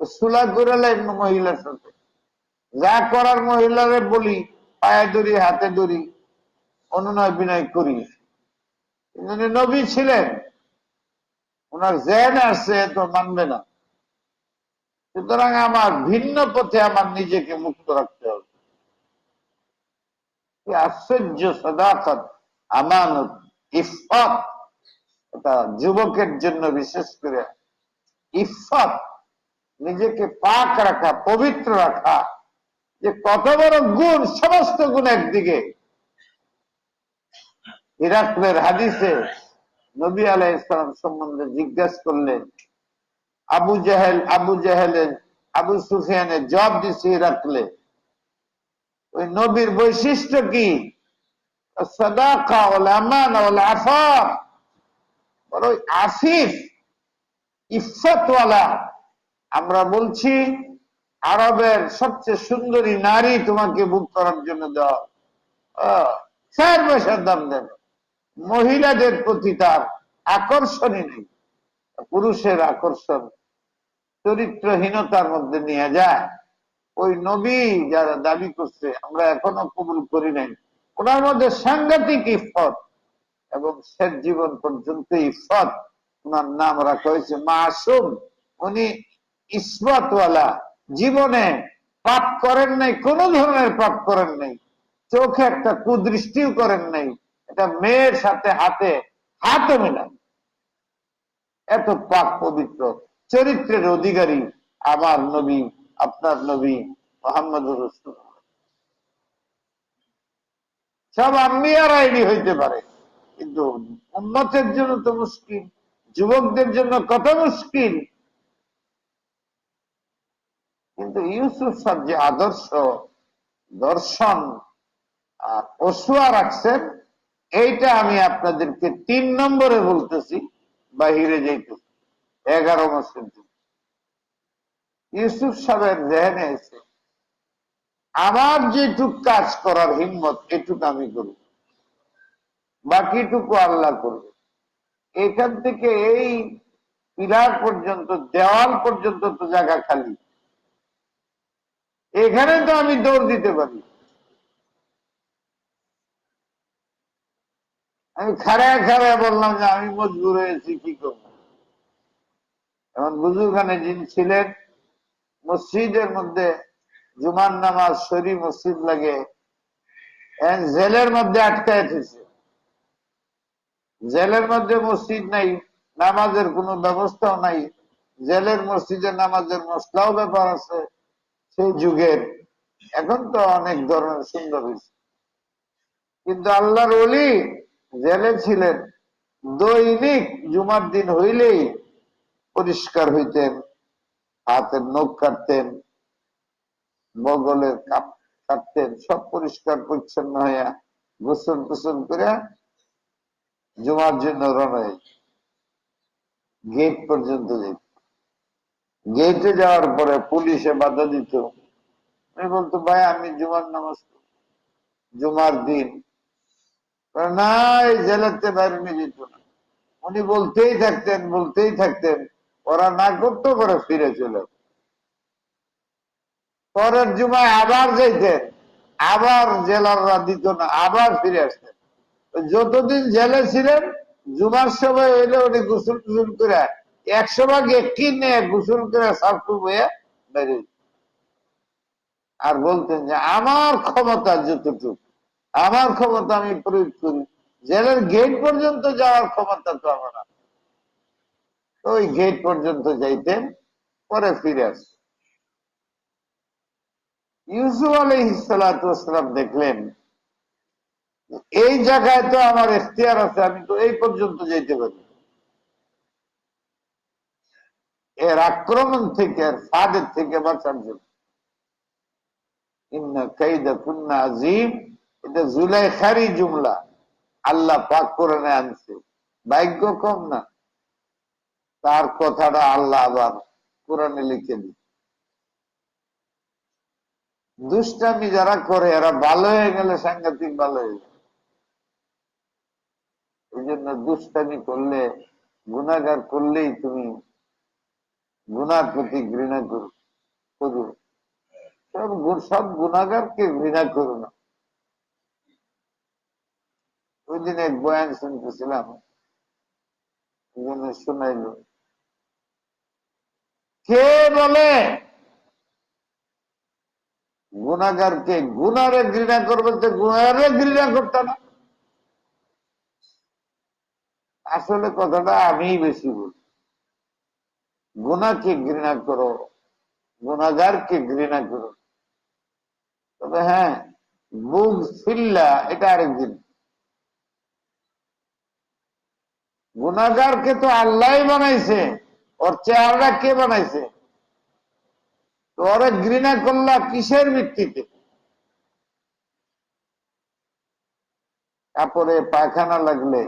সুলা করে লাগবে মহিলার সাথে, যা করার মহিলারে বলি, পায়ে ধরি, হাতে ধরি, অনুনয় বিনয় করি। উনি নবী ছিলেন, ওনার জেন আসছে তো মানবে না। সুতরাং আমার ভিন্ন পথে আমার নিজেকে মুক্ত রাখতে হবে। আশ্চর্য সাদাকাত, আমানত, ইফফত। এটা যুবকের জন্য বিশেষ করে ইফফত, নিজেকে পাক রাখা, পবিত্র রাখা, যে কত বড় গুণ। সমস্ত গুণ একদিকে। হিরাকলের হাদিসে নবী আলাইহিস সালাম সম্বন্ধে জিজ্ঞাসা করলেন, আবু সুফিয়ানের জবাব দিচ্ছে হিরাকলে, ওই নবীর বৈশিষ্ট্য কি? সাদাকা ওয়াল আমানা ওয়াল আফাফ, বড় আফিফ, ইফফতওয়ালা। আমরা বলছি আরবের সবচেয়ে সুন্দরী নারী তোমাকে বুক করার জন্য দেওয়া, 4 পয়সার দাম দেন। মহিলাদের প্রতি তার আকর্ষণই নেই। পুরুষের আকর্ষণ চরিত্রহীনতার মধ্যে নিয়ে যায়। ওই নবী যারা দাবি করছে, আমরা এখনো কবুল করি নাই, ওনার মধ্যে সাংঘাতিক ইফফত, এবং শেষ জীবন পর্যন্ত ইফফত। ওনার নাম রাখা হয়েছে মাসুম। উনি ইসমাতওয়ালা, জীবনে পাপ করেন নাই, কোন ধরনের পাপ করেন নাই, চোখে একটা কুদৃষ্টিও করেন নাই, এটা মেয়ের সাথে হাতে হাতও মেলান। এত পাক পবিত্র চরিত্রের অধিকারী আমার নবী, আপনার নবী মুহাম্মদুর রাসূলুল্লাহ। সব আম্বিয়ারাই হইতে পারে, কিন্তু উম্মতের জন্য তো মুশকিল, যুবকদের জন্য কত মুশকিল। কিন্তু ইউসুফ সাহেব যে আদর্শ, দর্শন, ওসওয়া রাখছেন, এইটা আমি আপনাদেরকে 3 নম্বরে বলতেছি, বাহিরে যাইতেছি। 11 মাসের দিন ইউসুফ সাহেবের জেহেনে এসে আমার যেটুক কাজ করার হিম্মত, এটুক আমি করব, বাকিটুকু আল্লাহ করবে। এখান থেকে এই পিলার পর্যন্ত, দেওয়াল পর্যন্ত তো জায়গা খালি, এখানে তো আমি দৌড় দিতে পারি। আমি খাড়ায় খাড়ায় বললাম যে আমি মজবুর হয়েছি, কি করবো। এখন বুজুর্গানে যিনি ছিলেন, মসজিদের মধ্যে জুমার নামাজ শরী মসজিদ লাগে, জেলের মধ্যে আটকায় দিয়েছে। জেলের মধ্যে মসজিদ নাই, নামাজের কোনো ব্যবস্থাও নাই। জেলের মসজিদে নামাজের মশলাও ব্যাপার আছে সেই যুগের। এখন তো অনেক ধরনের সুন্দর হয়েছে, কিন্তু আল্লাহর ওলি জেলে ছিলেন, দৈনিক জুমার দিন হইলেই পরিষ্কার হইতেন, হাতের নখ কাটতেন, বগলের কাটতেন, সব পরিষ্কার পরিচ্ছন্ন হইয়া গোসল টোসল করে জুমার জন্য রওনা গেট পর্যন্ত যেত। গেটে যাওয়ার পরে পুলিশে বাধা দিত। আমি বলতো, ভাই আমি জুমার নামাজ, জুমার দিন না, এই জেলাতে বাইরে নিয়ে যেত না। উনি বলতেই থাকতেন, ওরা না করতো, করে ফিরে চলে। পরের জুমায় আবার যাইতেন, আবার জেলাররা দিত না, আবার ফিরে আসতেন। যতদিন জেলে ছিলেন, জুমার সময় হইলে উনি গোসল টুসল করে 100 ভাগ একটি নিয়ে গোসল করে সাফটু বইয়া বেরিয়ে, আর বলতেন যে আমার ক্ষমতা যতটুকু, আমার ক্ষমতা আমি প্রয়োগ করি, জেলের গেট পর্যন্ত যাওয়ার ক্ষমতা তো আমার না। ওই গেট পর্যন্ত যাইতেন, পরে ফিরে আসতেন। ইউসুফ আলাইহিসসালাম দেখলেন এই জায়গায় তো আমার এখতিয়ার আছে, আমি তো এই পর্যন্ত যেতে পারি। এর আক্রমণ থেকে, এর ফাঁদের থেকে বাঁচার জন্য ইন্না কাইদা কুন্না আযীম, এটা জুলাইখারই জুমলা, আল্লাহ পাক কোরআনে আনছে, ভাগ্য কম না। তার কথাটা আল্লাহ আবার কোরআনে লিখে দিচ্ছে। দুষ্টামি যারা করে এরা ভালো হয়ে গেলে সাংঘাতিক ভালো হয়ে যায়। এই জন্য দুষ্টামি করলে, গুনাহগার করলেই তুমি গুনার প্রতি ঘৃণা করো। সব গুনাহগারকে ঘৃণা করো না। ওই দিন এক বয়ান শুনতেছিলাম, শোনাইল, কে বলে গুনাহগারকে, গুনারে ঘৃণা করবে, তো গুনারে ঘৃণা করতে না। আসলে কথাটা আমি বেশি বলি, গুনাহকে ঘৃণা করো, গুনাহগারকে ঘৃণা করো। তবে হ্যাঁ, বুগ ফিল্লা এটা আরেকদিন। গুনাহগারকে তো আল্লাহ বানাইছে, ওর চেহারা কে বানাইছে? তো ওরা ঘৃণা করলা কিসের ভিত্তিতে? কাপড়ে পায়খানা লাগলে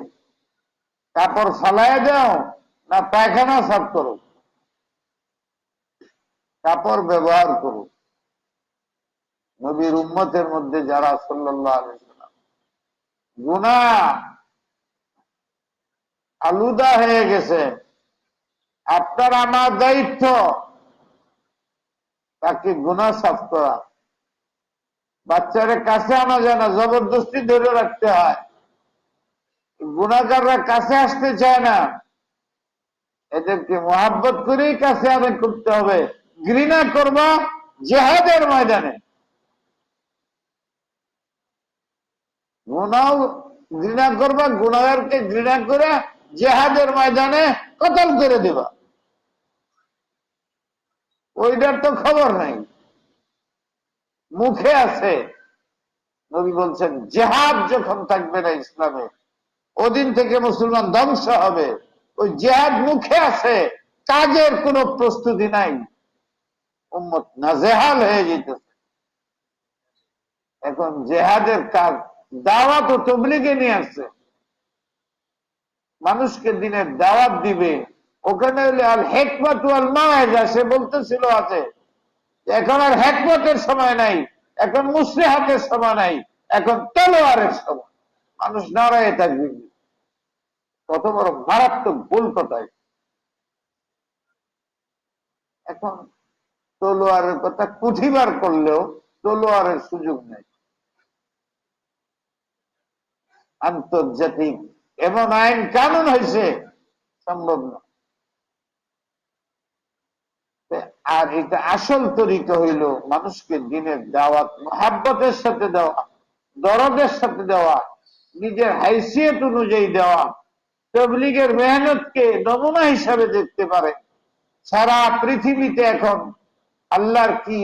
কাপড় ফালাইয়া দাও, না পায়খানা সাফ করো? কাপড় ব্যবহার করো। নবীর উম্মতের মধ্যে যারা সাল্লাল্লাহু আলাইহি ওয়াসাল্লাম গুনাহ আলুদা হয়ে গেছে, আপনার আমার দায়িত্ব তাকে গুনাহ সাফ করা। বাচ্চারা কাছে আনা যায় না, জবরদস্তি ধরে রাখতে হয়। গুনাহগাররা কাছে আসতে চায় না, এদেরকে মহাব্বত করেই কাছে আদায় করতে হবে। ঘৃণা করবা জিহাদের ময়দানে, গুনাহ ঘৃণা করবা, গুনাহগারকে ঘৃণা করে জিহাদের ময়দানে কতল করে দেবা। ওইটার তো খবর নাই, মুখে আছে। নবী বলছেন জিহাদ যখন থাকবে না ইসলামে, ওদিন থেকে মুসলমান ধ্বংস হবে। ওই জিহাদ মুখে আছে, কাজের কোনো প্রস্তুতি নাই, উম্মত নাজেহাল হয়ে যেতেছে। এখন জেহাদের কাজ, দাওয়াত ও তবলিগে নিয়ে আসছে, মানুষকে দিনের দাওয়াত দিবে। ওখানে হলে আল হিকমাত ওয়াল মাউইযা, সে বলতেছিল আছে, এখন আর হিকমতের সময় নাই, এখন মুসলিহাতের সময় নাই, এখন তলোয়ারের সময়। মানুষ নারায়ে থাকবে। কত বড় মারাত্মক ভুল কথায়। এখন তলোয়ারের কথা কুঠিবার করলেও তলোয়ারের সুযোগ নেই। আন্তর্জাতিক এমন আইন কানুন হয়েছে, সম্ভব না। আর এটা আসল তরিকা হইল মানুষকে দিনের দাওয়াত মহাব্বতের সাথে দেওয়া, দরদের সাথে দেওয়া, নিজের হাইসিয়ত অনুযায়ী দেওয়া। তবলিগের মেহনতকে নমুনা হিসাবে দেখতে পারে। সারা পৃথিবীতে এখন আল্লাহর কি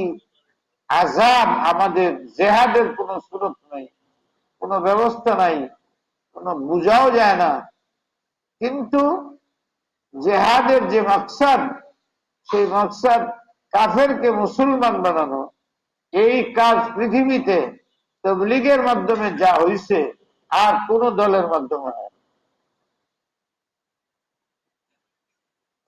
আযাব, আমাদের জেহাদের কোন সুরত নাই, কোন ব্যবস্থা নাই, কোন বুঝাও যায় না। কিন্তু জেহাদের যে মাকসাদ, সেই মাকসাদ কাফেরকে মুসলমান বানানো, এই কাজ পৃথিবীতে তবলিগের মাধ্যমে যা হইছে আর কোন দলের মাধ্যমে হয়।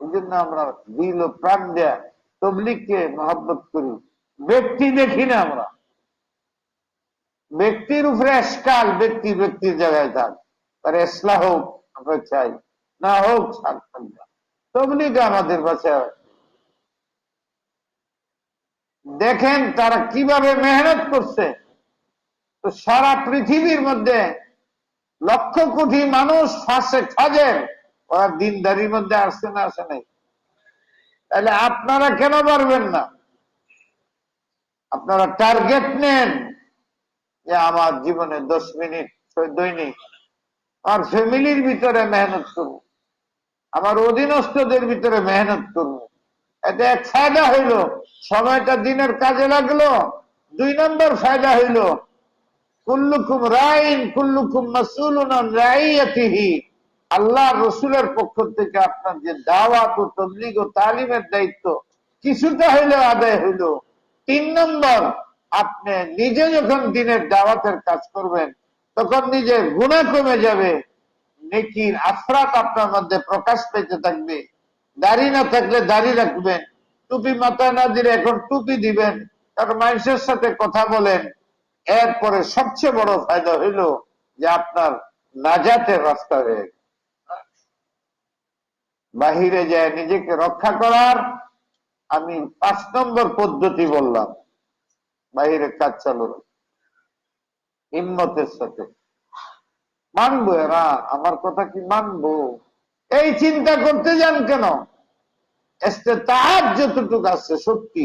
এই জন্য আমরা দিল ও প্রাণ দেয়া তবলিগকে মহব্বত করি। ব্যক্তি দেখি না আমরা, ব্যক্তির উপরে এসকাল, ব্যক্তি ব্যক্তির জায়গায় থাক, তার ইসলাহ হোক আমরা চাই, না হোক তবলিগ আমাদের বাঁচায়। দেখেন তারা কিভাবে মেহনত করছে। তো সারা পৃথিবীর মধ্যে লক্ষ কোটি মানুষ ফাসেক ফাজের, ওরা দিনদারির মধ্যে আসছে না, আসে নাই? তাহলে আপনারা কেন পারবেন না? আপনারা টার্গেট নেন যে আমার জীবনে 10 মিনিট দৈনিক আর ফ্যামিলির ভিতরে মেহনত করব, আমার অধীনস্থদের ভিতরে মেহনত করব। এতে এক ফায়দা হইল, সময়টা দিনের কাজে লাগলো। 2 নম্বর ফায়দা হইল, কুল্লুকুম রাইন কুল্লুকুম মাসউলুন আন রাইয়াতিহি। আল্লাহ রসুলের পক্ষ থেকে আপনার যে দাওয়াত ও তাবলীগ ও তালিমের দায়িত্ব কিছুটা হইলেও আদায় হইল। 3 নম্বর, আপনি নিজে যখন দিনের দাওয়াতের কাজ করবেন তখন নিজের গুনাহ কমে যাবে, নেকির আফরাত আপনার মধ্যে প্রকাশ পেতে থাকবে। দাড়ি না থাকলে দাড়ি রাখবেন, টুপি মাথায় না দিলে এখন টুপি দিবেন, কারণ মানুষের সাথে কথা বলেন। এরপরে সবচেয়ে বড় ফায়দা হইল যে আপনার নাজাতের রাস্তা হয়ে গেল। বাহিরে যায় নিজেকে রক্ষা করার আমি 5 নম্বর পদ্ধতি বললাম, বাহিরে কাজ চালু হিম্মতের সাথে। মানবো এরা আমার কথা, কি মানবো? এই চিন্তা করতে যান কেন? ইস্তেতাআত যতটুকু আছে শক্তি,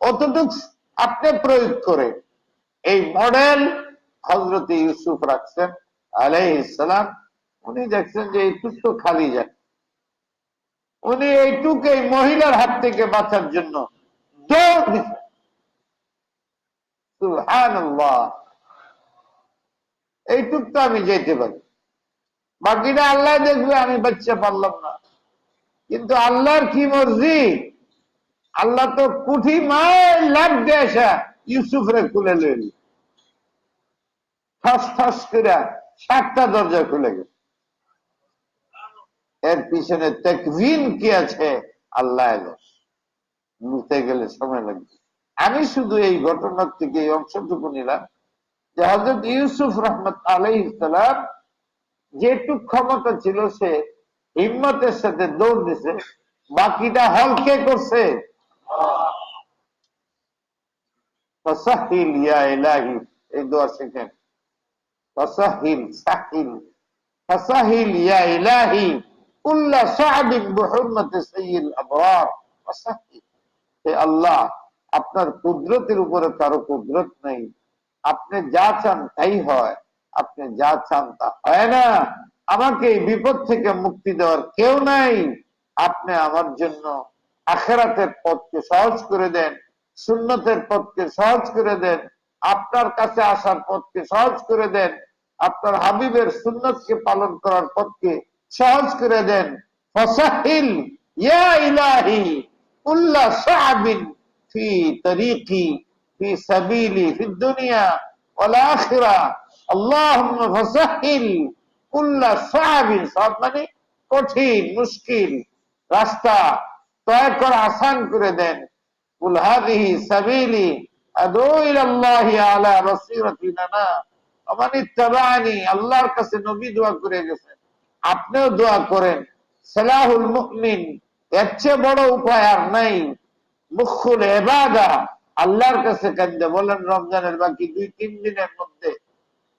অতটুকু আপনি প্রয়োগ করে এই মডেল হযরত ইউসুফ রাখছেন আলাইহিস সালাম। উনি দেখছেন যে এইটুক তো খালি যায়, উনি এইটুক এই মহিলার হাত থেকে বাঁচার জন্য দৌড় দিচ্ছেন। সুবহানাল্লাহ, এইটুক তো আমি যেতে পারি, বাকিটা আল্লাহ দেখবে, আমি বাচ্চা পারলাম না। কিন্তু আল্লাহর কি মর্জি? আল্লাহ তো কুঠি মায়ের লাভ দেশা ইউসুফরে খুলে লইল, ঠাস ঠাস করে 7টা দরজা খুলে গেল। এর পিছনে তাকওয়িন কি আছে আল্লাহ বুঝতে গেলে সময় লাগবে। আমি শুধু এই ঘটনার থেকে এই অংশটুকু নিলাম যে হযরত ইউসুফ রাহমাত আলাইহিস সালাম যেটুক ক্ষমতা ছিল সে হিম্মতের সাথে দৌড় দিছে, বাকিটা হল কে করছে? ফাসাহিল ইয়া ইলাহি, এই দোয়া শিখেন। ফাসাহিল, সাহিল, ফাসাহিল ইয়া ইলাহি কুল্লা শা'বিন বিহুরমাতি সাইয়্যিল আবরার। ফাসাহিল, হে আল্লাহ, আপনার কুদরতের উপরে কারো কুদরত নেই, আপনি যা চান তাই হয়, আপনি যা চান তা হয় না। আমাকে এই বিপদ থেকে মুক্তি দেওয়ার কেউ নাই, আপনি আমার জন্য আখিরাতের পথকে সহজ করে দেন, সুন্নতের পথকে সহজ করে দেন, আপনার কাছে আসার পথকে সহজ করে দেন, আপনার হাবিবের সুন্নতকে পালন করার পথকে সহজ করে দেন। ফাসাহিল ইয়া ইলাহি কুল্লা শা'বিন ফি তরিকি ফি সাবিলি ফিদ দুনিয়া ওয়াল আখিরাহ। আল্লাহুম্মা ফাসাহিল কুল্লা শা'বিন, সব মানে কঠিন মুশকিল রাস্তা তয় করা আসান করে দেন। কুল হাযিহি সাবিলি আদউ ইলাল্লাহি আলা বাসীরাতিন আনা ওয়া মান ইত্তাবা'আনি। আল্লাহর কাছে নবী দোয়া করে গেছেন, আপনিও দোয়া করেন। সালাহুল মুমিন, এর চেয়ে বড় উপায় আর নাই। মুখুল ইবাদা, আল্লাহর কাছে কান্দে বলেন রমজানের বাকি 2-3 দিনের মধ্যে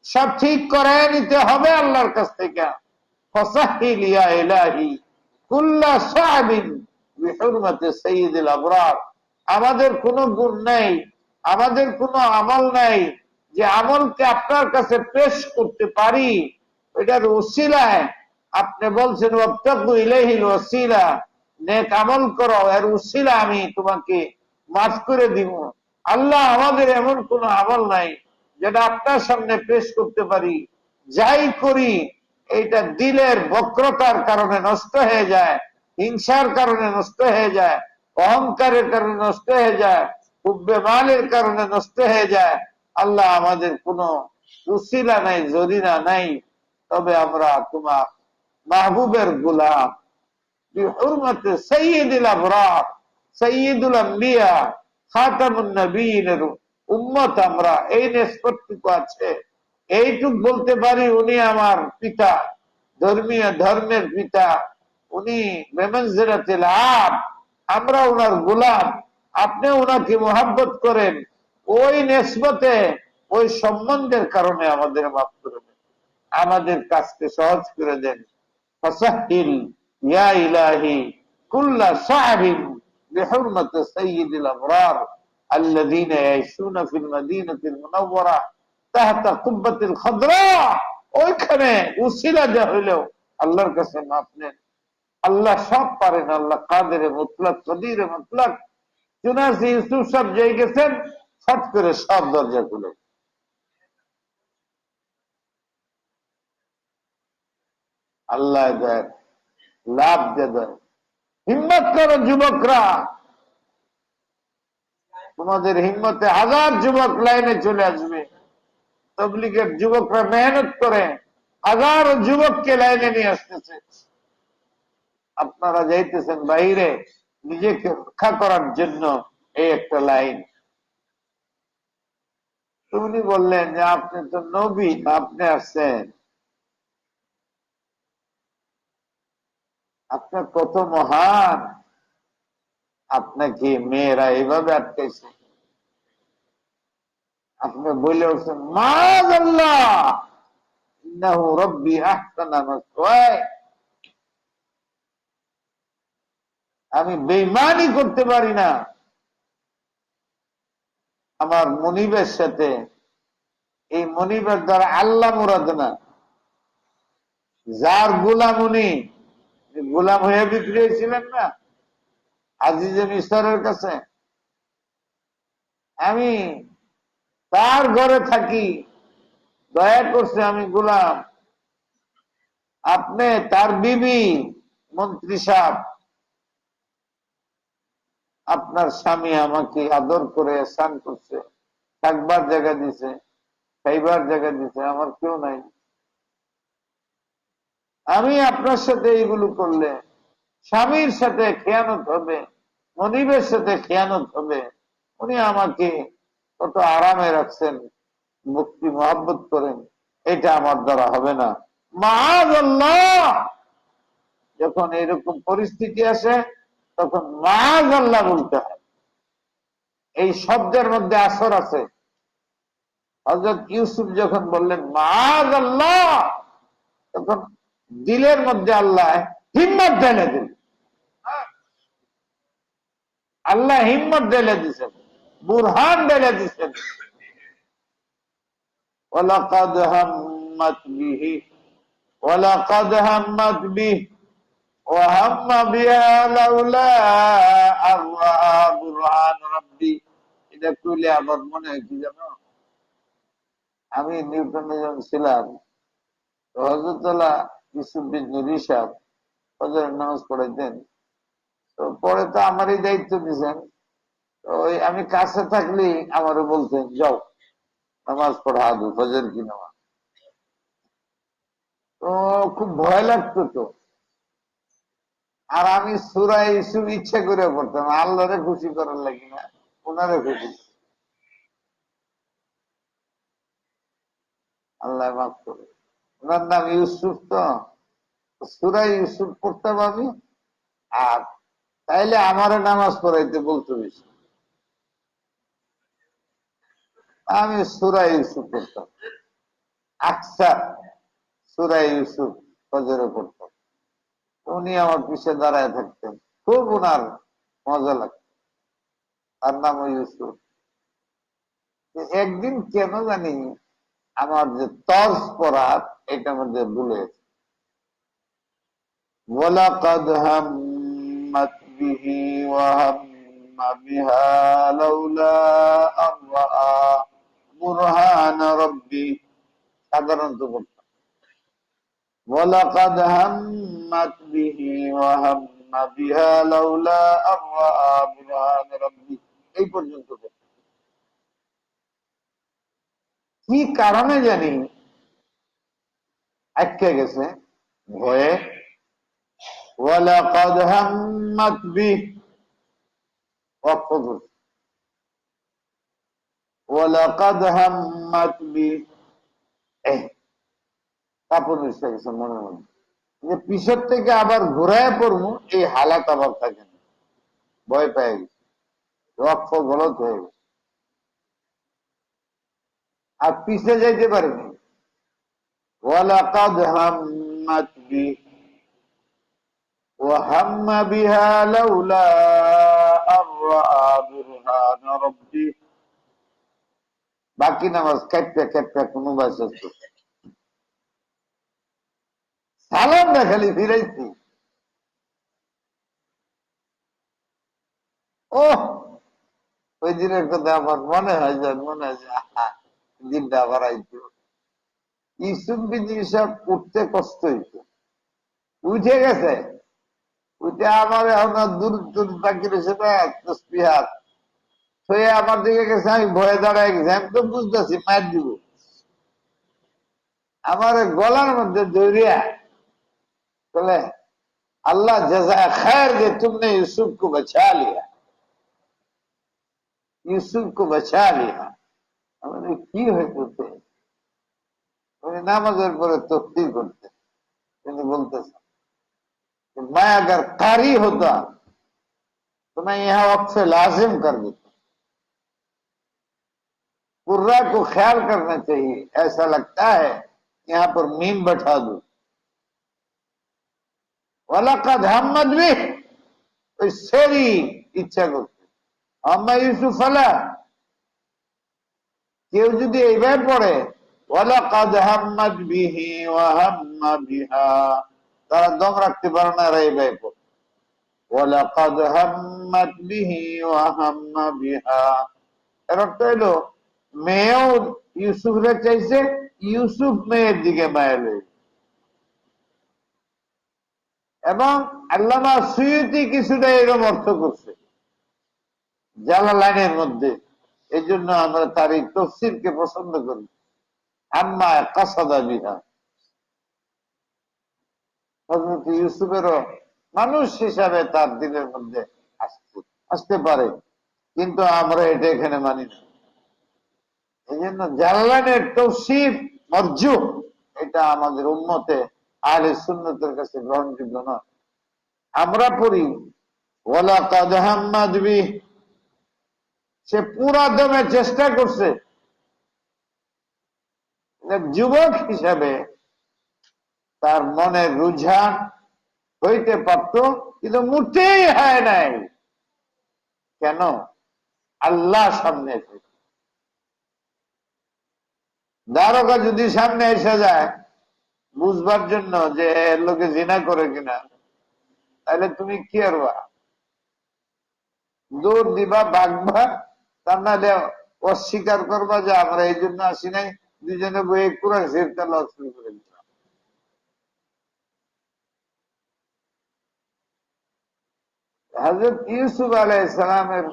সব ঠিক করে নিতে হবে আল্লাহর কাছ থেকে। ফাসাহিল ইয়া ইলাহি কুল্লা সাবিন বিহুরমাতি সাইয়্যিদিল আবরার। আমাদের কোনো গুণ নাই, আমাদের কোনো আমল নাই যে আমলকে আপনার কাছে পেশ করতে পারি। এটার ওসিলায় আপনি বলছেন ওয়াবতাগু ইলাইহিল ওয়াসিলা, নেক আমল করো, এর ওসিলা আমি তোমাকে মাফ করে দিব। আল্লাহ, আমাদের এমন কোন আমল নাই যেটা আপনার সামনে পেশ করতে পারি। যাই করি এইটা দিলের বক্রতার কারণে নষ্ট হয়ে যায়, হিংসার কারণে নষ্ট হয়ে যায়, অহংকারের কারণে নষ্ট হয়ে যায়, হুব্বে মালের কারণে নষ্ট হয়ে যায়। আল্লাহ, আমাদের কোনো উসিলা নাই, জরিনা নাই, তবে আমরা তোমার মাহবুবের গোলাম। বিহুরমাতি সাইয়্যিদিল আবরার, সাইয়্যিদুল আম্বিয়া, খাতামুন নবিয়্যিনের উম্মত আমরা। এই নিষ্পত্তিক আছে, এইটুক বলতে পারি উনি আমার পিতা, ধর্মের পিতা। উনি বেমানজিলাতিল আব, আমরা ওনার গোলাম। আপনি ওনাকে মোহাব্বত করেন, ওই নিসবতে, ওই সম্বন্ধের কারণে আমাদের মাফ করে দেন, আমাদের কাজকে সহজ করে দেন। ফাসাহিল ইয়া ইলাহি কুল্লা সাবিন বিহুরমাতি সাইয়্যিদিল আবরার আল্লাযীনা ইয়াঈশুনা ফিল মাদিনাতিল মুনাওয়ারা তাহতা কুব্বাতিল খাদরা। ওইখানে উসিলা যা হইল আল্লাহর কাছে মাফ নেন। আল্লাহ সব পারেন, আল্লাহ কাদের মুতলাক, কদির মুতলাক। চুনাসি ইউসুফ সব যাই গেছেন, ফট করে সব দরজা খুলে আল্লাহ দেয়, লাভ দেয়। হিম্মত করো যুবকরা, তোমাদের হিম্মতে হাজার যুবক লাইনে চলে আসবে। তবলিগের যুবকরা মেহনত করে হাজারো যুবককে লাইনে নিয়ে আসতেছে। আপনারা যাইতেছেন বাইরে নিজেকে রক্ষা করার জন্য, এই একটা লাইন। উনি বললেন যে আপনি তো নবী, আপনি আসছেন, আপনার কত মহান, আপনাকে মেয়েরা এইভাবে আটকাইছে। আপনি বলে উঠছেন মাযাল্লাহ ইন্নাহু রাব্বি আহসানা মাসওয়ায়, আমি বেঈমানি করতে পারি না আমার মনিবের সাথে। এই মনিবের দ্বারা আল্লাহ মুরাদ না, যার গোলাম উনি, গোলাম হয়ে বিক্রি হয়েছিলেন না আজিজে মিসরের কাছে। আমি তার ঘরে থাকি, দয়া করছে আমি গোলাম। আপনি তার বিবি, মন্ত্রী সাহেব, আপনার স্বামী আমাকে আদর করে স্নান করছে, থাকবার জায়গা দিছে, খাইবার জায়গা দিছে, আমার কেউ নাই। আমি আপনার সাথে এইগুলো করলে স্বামীর সাথে খেয়ানত হবে, মনিবের সাথে খেয়ানত হবে। উনি আমাকে কত আরামে রাখছেন, মুক্তি মহাব্বত করেন, এটা আমার দ্বারা হবে না। মাআযাল্লাহ, যখন এরকম পরিস্থিতি আসে তখন মাআযাল্লাহ বলতে হয়। এই শব্দের মধ্যে আসর আছে। হযরত ইউসুফ যখন বললেন মাআযাল্লাহ, তখন দিলের মধ্যে আল্লাহ হিম্মত ঢেলে দিল। আল্লাহ হিম্মত ঢেলে দিচ্ছেন, বুরহান ঢেলে দিচ্ছেন। ওয়ালাকাদ হাম্মাত বিহি ওয়ালাকাদ হাম্মাত বিহি ওয়া হাম্মা বিহা লাউলা আররা বুরহান রাব্বি। এটা কইলে আমার মনে হয় কি জানো, আমি নিউটনে যখন ছিলাম, হযরতুল্লাহ ইউসুফ বিন নুরি সাহেব ফজরের নামাজ পড়াইতেন। তো পরে তো আমারই দায়িত্ব দিয়েছেন। তো ওই আমি কাছে থাকলেই আমারও বলতেন যাও নামাজ পড়া দু, ফজর কি নামাজ। তো খুব ভয় লাগতো তো। আর আমি সূরা ইউসুফ ইচ্ছা করে পড়তাম, আল্লাহরে খুশি করার লাগি না, ওনারে খুশি। আল্লাহ মাফ করে। ওনার নাম ইউসুফ তো, সূরা ইউসুফ পড়তাম আমি, আর তাইলে আমারে নামাজ পড়াইতে বলতো বেশি, আমি সূরা ইউসুফ পড়তাম আকসার, সূরা ইউসুফ ফজরে পড়তাম। উনি আমার পিছে দাঁড়ায় থাকতেন, খুব উনার মজা লাগতো। তার নাম ইউসুফ। একদিন কেন জানি আমার যে তর্জ পড়ার এটার মধ্যে ভুলে গেছে। ওয়ালাকাদ হাম্মাত বিহি ওয়া হাম্মা বিহা লাউলা আন রাআ বুরহান রাব্বি, সাধারণত বলতাম ওয়ালাকাদ হাম্মাত বিহি ওয়া হাম্মা বিহা লাউলা আন রাআ বুরহান রাব্বি, এই পর্যন্ত বলতাম। কি কারণে জানি আটকে গেছে ভয়ে। ওয়ালাকাদ হাম্মাত বিহি, ওয়াকফ করছে, ওয়ালাকাদ হাম্মাত বিহি, কাপড় মিশে গেছে মনের মধ্যে, যে পিছর থেকে আবার ঘুরায় পড়বো এই হালাত আবার থাকে না, ভয় পেয়ে গেছে, ওয়াকফ গলত হয়ে গেছে, আর পিছে যাইতে পারেনি। ওয়ালাকাদ হাম্মাত বিহি وهم بها لولا أن رأى برهان ربه। বাকি নামাজ কাটতে কাটতে কোনো বাসা সালাম না খালি ফিরাইছি। ও ওই দিনের কথা আমার মনে হয় যে দিনটা আবার আইতো। ইউসুফ বিন ইসব উঠতে কষ্ট হইত, উঠে গেছে, উঠে আমার এখন দূর দূর বাকি রয়েছে না তসবিহাত হয়ে আমার দিকে গেছে। আমি ভয়ে দাঁড়ায় গেছি, আমি তো বুঝতেছি মার দিব। আমার গলার মধ্যে দৌড়িয়া বলে अल्लाह जज़ा खैर दे, तुमने यूसुफ को बचा लिया, यूसुफ को बचा लिया। আমাদের কি হইতে উনি নামাজের পরে তফসির করতে, তিনি বলতেছেন मैं अगर कारी होता तो मैं यहाँ वक्त से लाजिम कर देता। कुर्रा को ख्याल करना चाहिए, ऐसा लगता है यहाँ पर मीम बैठा दो। वलकद हम्मत बिही, ওই সেরি ইচ্ছা করছে। আম্মা ইউসুফ আলা, কেউ যদি এইভাবে পড়ে ওয়ালাকাদ হাম্মাত বিহি ওয়া হাম্মা বিহা, তারা দম রাখতে পারে না, এইভাবে পড়ে ওয়ালাকাদ হাম্মাত বিহি ওয়া হাম্মা বিহা। এর অর্থ হলো মেয়েও ইউসুফরে চাইছে, ইউসুফ মেয়ের দিকে মায়ের। এবং আল্লামা সুয়ুতি কিছুটা এরকম অর্থ করছে জালালাইনের মধ্যে। এই জন্য আমরা তার এই তফসিরকে পছন্দ করি। আম্মা কাসাদা বিহা, হযরত ইউসুফেরও মানুষ হিসাবে তার দিলের মধ্যে আসতে পারে, কিন্তু আমরা এটা এখানে মানি না। এই জন্য জালালাইনের তফসির মরজু, এটা আমাদের উম্মতে আহলে সুন্নতের কাছে গ্রহণযোগ্য নয়। আমরা পড়ি ওয়ালাকাদ হাম্মাত বিহি, সে পুরা দমে চেষ্টা করছে। যুবক হিসাবে তার মনের রুঝান হইতে পারত, কিন্তু মোটেই হয় নাই। কেন? আল্লাহ সামনে এসে, দারোগা যদি সামনে এসে যায় বুঝবার জন্য যে লোকে জিনা করে কিনা, তাহলে তুমি কি করবা? দৌড় দিবা, ভাগবা, তার নাহলে অস্বীকার করবা যে আমরা এই জন্য আসি নাই, দুজনে বই কোরআন শরীফ তেলাওয়াত শুরু করে দিলাম। হযরত ইউসুফ আলাইহিস সালামের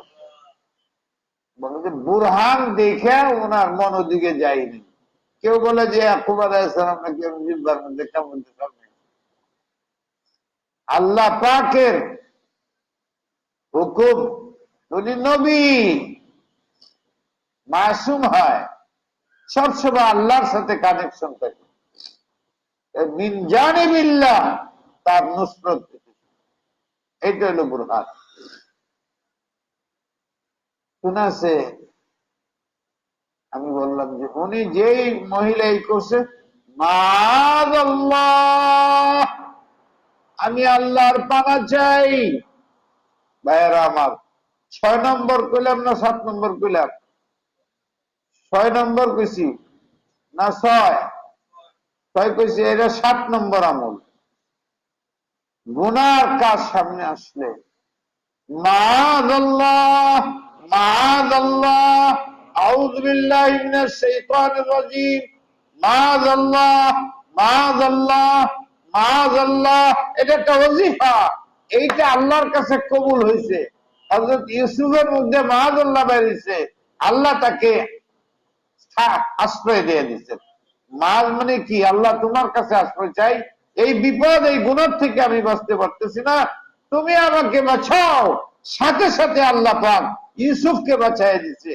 বুরহান দেখে ওনার মন ওদিকে যায়নি। কেউ বলে যে ইয়াকুব আলাইহিস সালাম নাকি জিব্বার মধ্যে কেমন আল্লাহ পাকের হুকুম, উনি নবী মাসুম হয়, সবসময় আল্লাহর সাথে কানেকশন থাকে। মিন জানিবিল্লাহ, তার নুসরত পেতে। এইটা হলো বুরহান। শুনেছে? আমি বললাম যে উনি যেই মহিলা এই করছে, মাআযাল্লাহ, আমি আল্লাহর পানা চাই। ভাইয়েরা আমার, 6 নম্বর কইলাম না 7 নম্বর কইলাম? 6 নম্বর কইছি না 6? 6 কইছি। এটা 7 নম্বর আমল। গুনার কাজ সামনে আসলে মাআযাল্লাহ, মাআযাল্লাহ, আউযু বিল্লাহি মিনাশ শাইতানির রাজীম, মাআযাল্লাহ, মাআযাল্লাহ, মাআযাল্লাহ। এটা একটা ওজিফা। এইটা আল্লাহর কাছে কবুল হয়েছে। হযরত ইউসুফের মধ্যে মাআযাল্লাহ বেরিয়েছে, আল্লাহ তাকে আশ্রয় দিয়ে দিচ্ছেন। মাল মানে কি? আল্লাহ তোমার কাছে আশ্রয় চাই, এই বিপদ এই গুনাহ থেকে আমি বাঁচতে পারতেছি না, তুমি আমাকে বাঁচাও। সাথে সাথে আল্লাহ পাক ইউসুফকে বাঁচাই দিচ্ছে।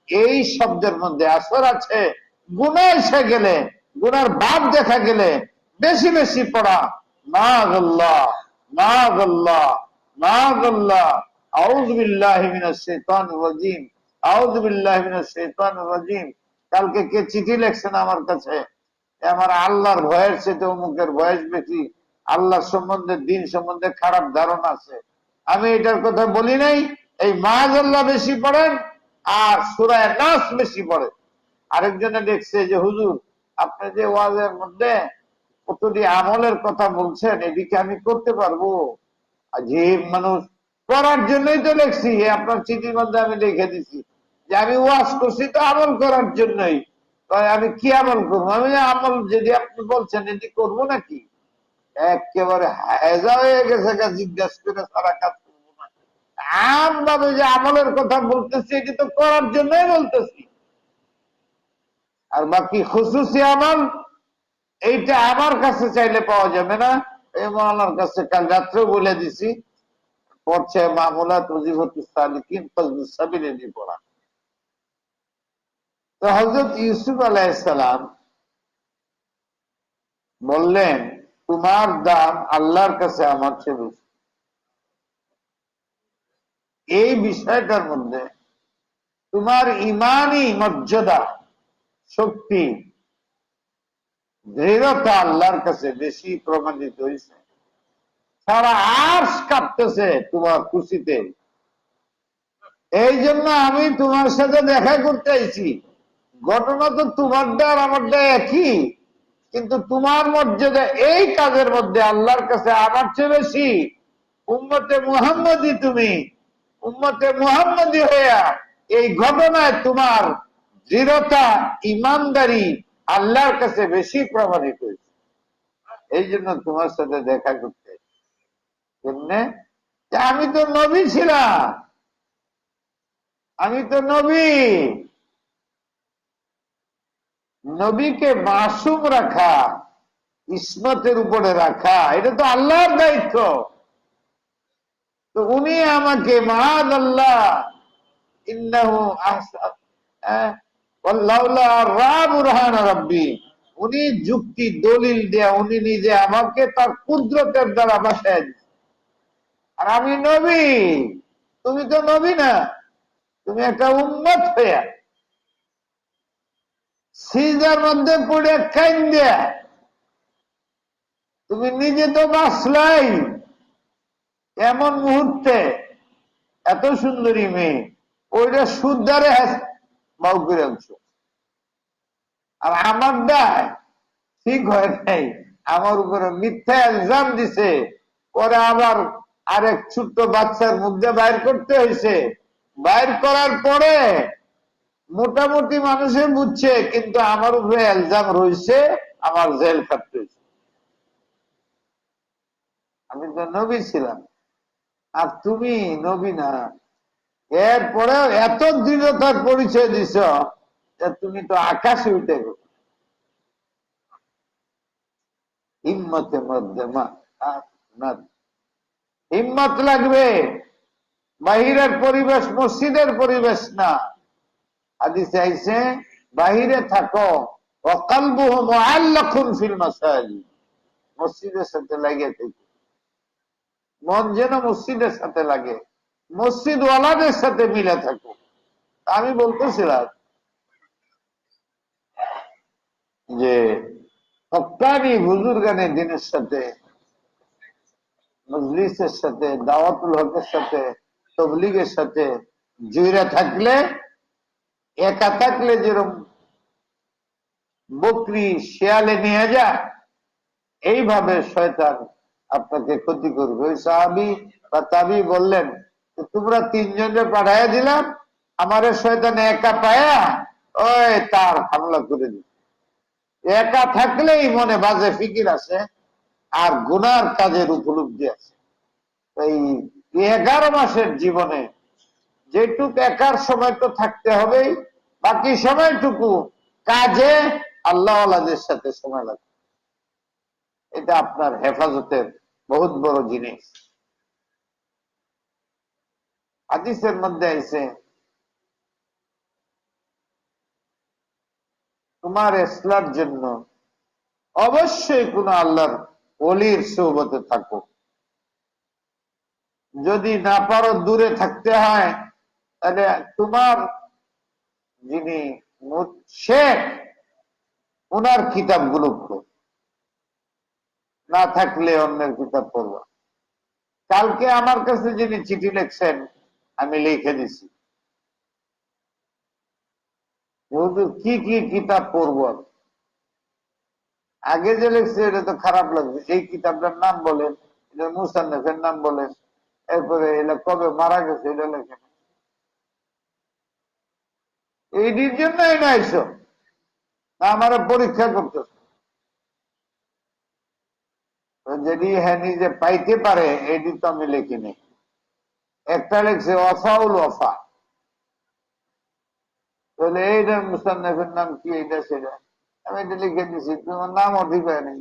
এই শব্দের মধ্যে আসর আছে। গুনাহ এসে গেলে, গুনার বাপ দেখা গেলে বেশি বেশি পড়া মাআযাল্লাহ, মাআযাল্লাহ, মাআযাল্লাহ, আউযু বিল্লাহি মিনাশ শাইতানির রাজীম, আউযু বিল্লাহি মিনাশ শাইতানির রাজীম। কালকে কে চিঠি লিখছেন আমার কাছে, আমার আল্লাহর ভয়ের চেয়ে অমুকের বয়স বেশি, আল্লাহ সম্বন্ধে দিন সম্বন্ধে খারাপ ধারণা আছে। আমি এটার কথা বলি নাই। এই মাআযাল্লাহ বেশি পড়েন আর সূরা নাস বেশি পড়েন। আরেকজনে দেখছে যে হুজুর আপনি যে ওয়াজের মধ্যে কতটি আমলের কথা বলছেন, এদিকে আমি করতে পারবো? আজীব মানুষ। করার জন্যই তো লিখছি, আপনার চিঠির মধ্যে আমি লিখে দিছি যে আমি ওয়াজ করছি তো আমল করার জন্যই। আমি কি আমল করবো? আমি আমল যদি আপনি বলছেন এটি করবো নাকি? একেবারে হায়জা হয়ে গেছে, জিজ্ঞাসা করে সারা কাজ করবো না। আম ভাবে যে আমলের কথা বলতেছি, এটি তো করার জন্যই বলতেছি। আর বাকি খুসুসি আমল এইটা আমার কাছে চাইলে পাওয়া যাবে না। এই মৌলানার কাছে কাল রাত্রেও বলে দিছি, পড়ছে মামুলাত ওজিফাতুস সালিকিন ফজলুস সাবিলিনী পড়া। তো হযরত ইউসুফ আলাইহিস সালাম বললেন, তোমার দাম আল্লাহর কাছে আমার চেয়ে বেশি। এই বিষয়টার মধ্যে তোমার ইমানি মর্যাদা, শক্তি, দৃঢ়তা আল্লাহর কাছে বেশি প্রমাণিত হয়েছে। সারা আরশ কাঁপতেছে তোমার খুশিতে। এই জন্য আমি তোমার সাথে দেখা করতে আইছি। ঘটনা তো তোমারটা আর আমারটা একই, কিন্তু তোমার মর্যাদা এই কাজের মধ্যে আল্লাহর কাছে আমার চেয়ে বেশি। উম্মতে মুহাম্মদী তুমি, উম্মতে মুহাম্মদী হইয়া এই ঘটনায় তোমার দৃঢ়তা, ইমানদারি আল্লাহর কাছে বেশি প্রমাণিত হয়েছে। এই জন্য তোমার সাথে দেখা করতে। কেমনে? আমি তো নবী ছিলাম, আমি তো নবী। নবীকে মাসুম রাখা, ইসমতের উপরে রাখা, এটা তো আল্লাহর দায়িত্ব। তো উনি আমাকে মাআযাল্লাহ ইন্নাহু আল্লাহুল্লাহ রা বুরহান রাব্বি, উনি যুক্তি দলিল দেয়া, উনি নিজে আমাকে তার কুদরতের দ্বারা বাঁচায় দিয়েছেন। আর আমি নবী, তুমি তো নবী না, তুমি একটা উম্মত হইয়া সিজদার মধ্যে পড়ে কাইন্দা তুমি নিজে তো বাঁচলাই। এমন মুহূর্তে এত সুন্দরী মেয়ে, ওইটা সুদ্ধারে বাউ করে আনছো। আর আমার দায় ঠিক হয় নাই, আমার উপরে মিথ্যা ইলজাম দিছে। পরে আবার আরেক ছোট্ট বাচ্চার মধ্যে বাইর করতে হয়েছে। বাইর করার পরে মোটামুটি মানুষে বুঝছে, কিন্তু আমার উপরে ইলজাম রয়েছে, আমার জেল খাটতে হয়েছে। আমি তো নবী ছিলাম, আর তুমি নবী না। এরপরেও এত দৃঢ়তার পরিচয় দিছ, তুমি তো আকাশে উঠে গেল। হিম্মতে মধ্যে হিম্মত লাগবে। বাহিরের পরিবেশ মসজিদের পরিবেশ না। হাদিসে আইছে বাহিরে থাকো ওয়াকালবুহু মুআল্লাকুন ফিল মাসাজিদ, মসজিদের সাথে লাগিয়ে থাকো। মন যেন মসজিদের সাথে লাগে, মসজিদ ওয়ালাদের সাথে মিলে থাকুক। আমি বলতেছিলাম যে হক্কানি বুজুর্গানে দিনের সাথে, মজলিসের সাথে, দাওয়াতুল হকের সাথে, তবলিগের সাথে জুড়ে থাকলে, একা থাকলে যেরকম বকরি শিয়ালে নিয়ে যায়, এইভাবে শয়তান আপনাকে ক্ষতি করবে। ওই সাহাবি বা তাবি বললেন, তোমরা তিনজনে পাঠাইয়া দিলাম, আমার শয়তান একা পায়া ওই তার হামলা করে দিল। একা থাকলেই মনে বাজে ফিকির আছে আর গুনার কাজের উপলব্ধি আছে। এই 11 মাসের জীবনে যেটুক একার সময় তো থাকতে হবেই, বাকি সময়টুকু কাজে আল্লাহওয়ালাদের সাথে সময় লাগবে। এটা আপনার হেফাজতের বহুত বড় জিনিস। হাদিসের মধ্যে আছে, তোমার ইসলার জন্য অবশ্যই কোন আল্লাহর ওলির সোহবতে থাকো। যদি না পারো দূরে থাকতে হয়, তাহলে তোমার যিনি শেখ ওনার কিতাবগুলো পড়ো, না থাকলে অন্যের কিতাব পড়বা। কালকে আমার কাছে যিনি চিঠি লিখছেন, আমি লিখে দিছি কি কি কিতাব পড়বো। আগে যে লিখছে এটা তো খারাপ লাগবে, এই কিতাবটার নাম বলেন, এটা মুসান্নেফের নাম বলেন, এরপরে এটা কবে মারা গেছে এটা লেখেন। এইটির জন্যই না এসব, আমার পরীক্ষা করতেছে। যদি হ্যাঁ নিজে পাইতে পারে, এটি তো আমি লিখিনি। একটা লিখছে ওয়াফাউল ওয়াফা, তাহলে এইটার মুসান্নেফের নাম কি, এটা সেটা আমি এটা লিখে দিছি, তোমার নামও ঠিক হয় নাই।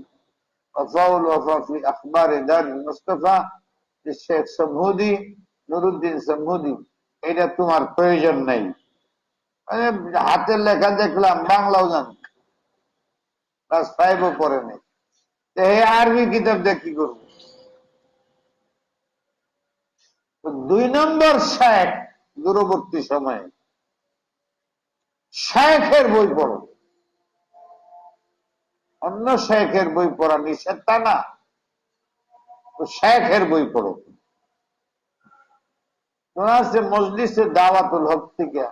ওয়াফাউল ওয়াফা ফি আখবারে দারুল মুস্তাফা শেখ সমহুদি, নুরুদ্দিন সমহুদি, এটা তোমার প্রয়োজন নাই। হাতের লেখা দেখলাম, বাংলাও জানি, ক্লাস 5ও পড়ে নেই, আরবি কিতাব দিয়ে কি করবো? 2 নম্বর শেখ, দূরবর্তী সময়ে শেখের বই পড়ো। অন্য শেখের বই পড়া নিষেধ তা না, তো শেখের বই পড়ো। তোমার মজলিসে দাওয়াতুল হক থেকে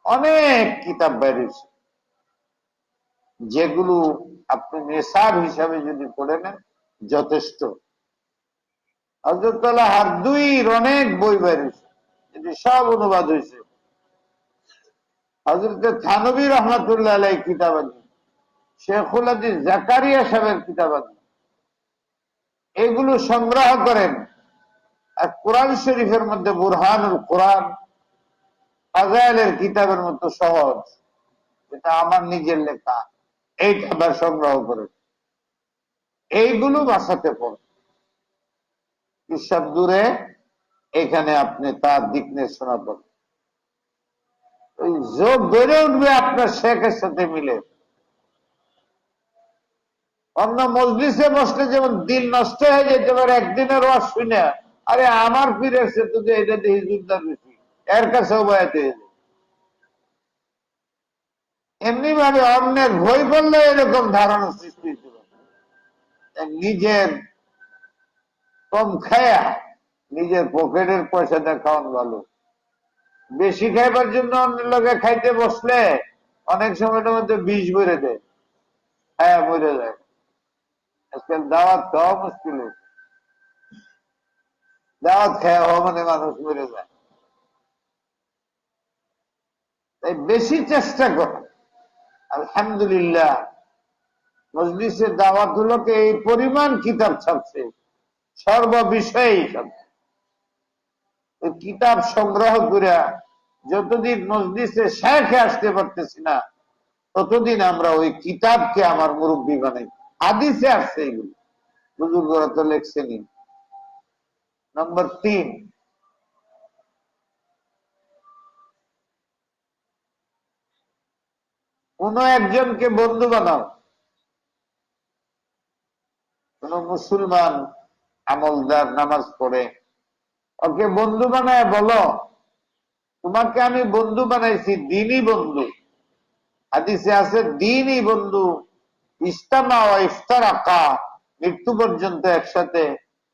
অনেক কিতাব বেরিয়েছে, যেগুলো আপনি নেশাব হিসাবে যদি পড়ে নেন যথেষ্ট। হযরত আল্লাহর 2 অনেক বই বেরিয়েছে, এটি সব অনুবাদ হয়েছে। হযরত থানবী রহমাতুল্লাহ আলাইহি কিতাব আছে, শেখুল হাদিস জাকারিয়া সাহেবের কিতাব আছে, এগুলো সংগ্রহ করেন। আর কোরআন শরীফের মধ্যে বুরহানুল কোরআন ফাজাইলের কিতাবের মতো সহজ, এটা আমার নিজের লেখা, এইটা আবার সংগ্রহ করেন। এইগুলো বাসাতে পড়েন, হিসাব দূরে এখানে আপনি তার দিক নির্দেশনা পাবেন। ওই যোগ বেড়ে উঠবে আপনার শেখের সাথে মিলে। অন্য মজলিসে বসলে যেমন দিন নষ্ট হয়ে যেতে পারে একদিনের ওয়াজ শুনে, আরে আমার পীরের সে তো এটা দিয়ে হিজুরদার বেশি, এর কাছেও বয়াতে এমনি ভাবে অন্যের ভয় করলে এরকম ধারণা সৃষ্টি হতে পারে। নিজের কম খায়া নিজের পকেটের পয়সাটা খাওয়ান ভালো। বেশি খাইবার জন্য অন্যের লোকে খাইতে বসলে অনেক সময়ের মধ্যে বিষ ভরে দেয়, খায়া মরে যায়। আজকাল দাওয়াত খাওয়া মুশকিল হয়েছে, দাওয়াত খাওয়া হওয়া মানে মানুষ মরে যায়। তাই বেশি চেষ্টা করো। আলহামদুলিল্লাহ মজলিসের দাওয়াত গুলোকে এই পরিমাণ কিতাব ছাপছে, সর্ববিষয়েই ছাপছে। কিতাব সংগ্রহ করে যতদিন মজলিসে শেখে আসতে পারতেছি না, ততদিন আমরা ওই কিতাবকে আমার মুরব্বী বানাই। হাদিসে আসছে এগুলো, বুজুর্গরা তো লেখছেনি। নম্বর 3, কোন একজনকে বন্ধু বানাও। কোন মুসলমান আমলদার, নামাজ পড়ে, ওকে বন্ধু বানায় বলো তোমাকে আমি বন্ধু বানাইছি, দিনই বন্ধু। হাদিসে আছে দিনই বন্ধু, ইস্তামা ও ইফতারাকা, মৃত্যু পর্যন্ত একসাথে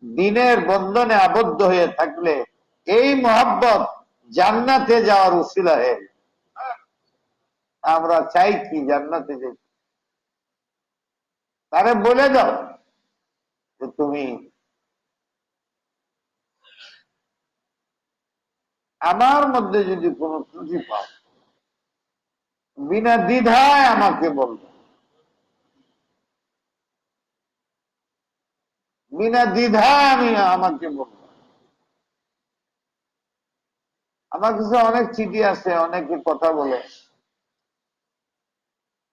দিনের বন্ধনে আবদ্ধ হয়ে থাকলে এই মোহাব্বত জান্নাতে যাওয়ার উসিলা হয়ে। আমরা চাই কি জান্নাতে যাই? তারে বলে দাও যে তুমি আমার মধ্যে যদি কোনো ত্রুটি পাও, বিনা দ্বিধায় আমাকে বলবে, বিনা দ্বিধায় আমাকে বলবো। আমার কাছে অনেক চিঠি আছে, অনেকে কথা বলে,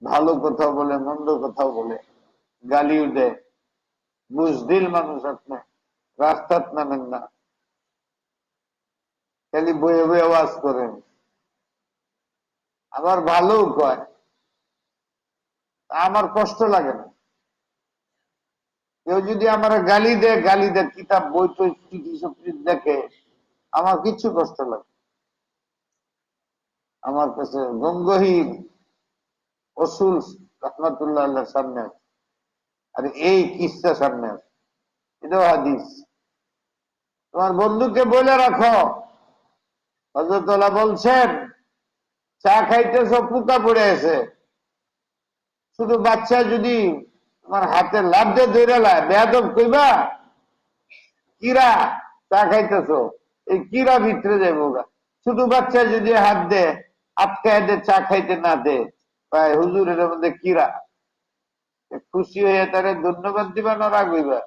ভালো কথা বলে, মন্দ কথা বলে, গালিও দেয়। বুঝদিল মানুষ, আপনি রাস্তাত নামেন না, খালি বয়ে বয়ে আওয়াজ করেন। আবার ভালো কয়, আমার কষ্ট লাগে না। কেউ যদি আমার গালি দেয়, গালি দেয়, কিতাব বই টই চিঠি সব দেখে, আমার কিচ্ছু কষ্ট লাগে। আমার কাছে গঙ্গহীন রসুল রহমতুল্লাহ সামনে আছে, আর এই কিসা সামনে আছে, এটাও হাদিস। তোমার বন্ধুকে বলে রাখো, হযরতুল্লাহ বলছেন চা খাইতেছ, পোকা পড়ে আছে, শুধু বাচ্চা যদি তোমার হাতে লাভ দিয়ে ধরে লায়, বেয়াদব কইবা কিরা চা খাইতেছ, এই কিরা ভিতরে যাইব গা। ছোট বাচ্চা যদি হাত দে আটকায় দে, চা খাইতে না দে, হুজুরের মধ্যে কিরা, খুশি হয়ে তারে ধন্যবাদ দিবা না রাগ হইবা?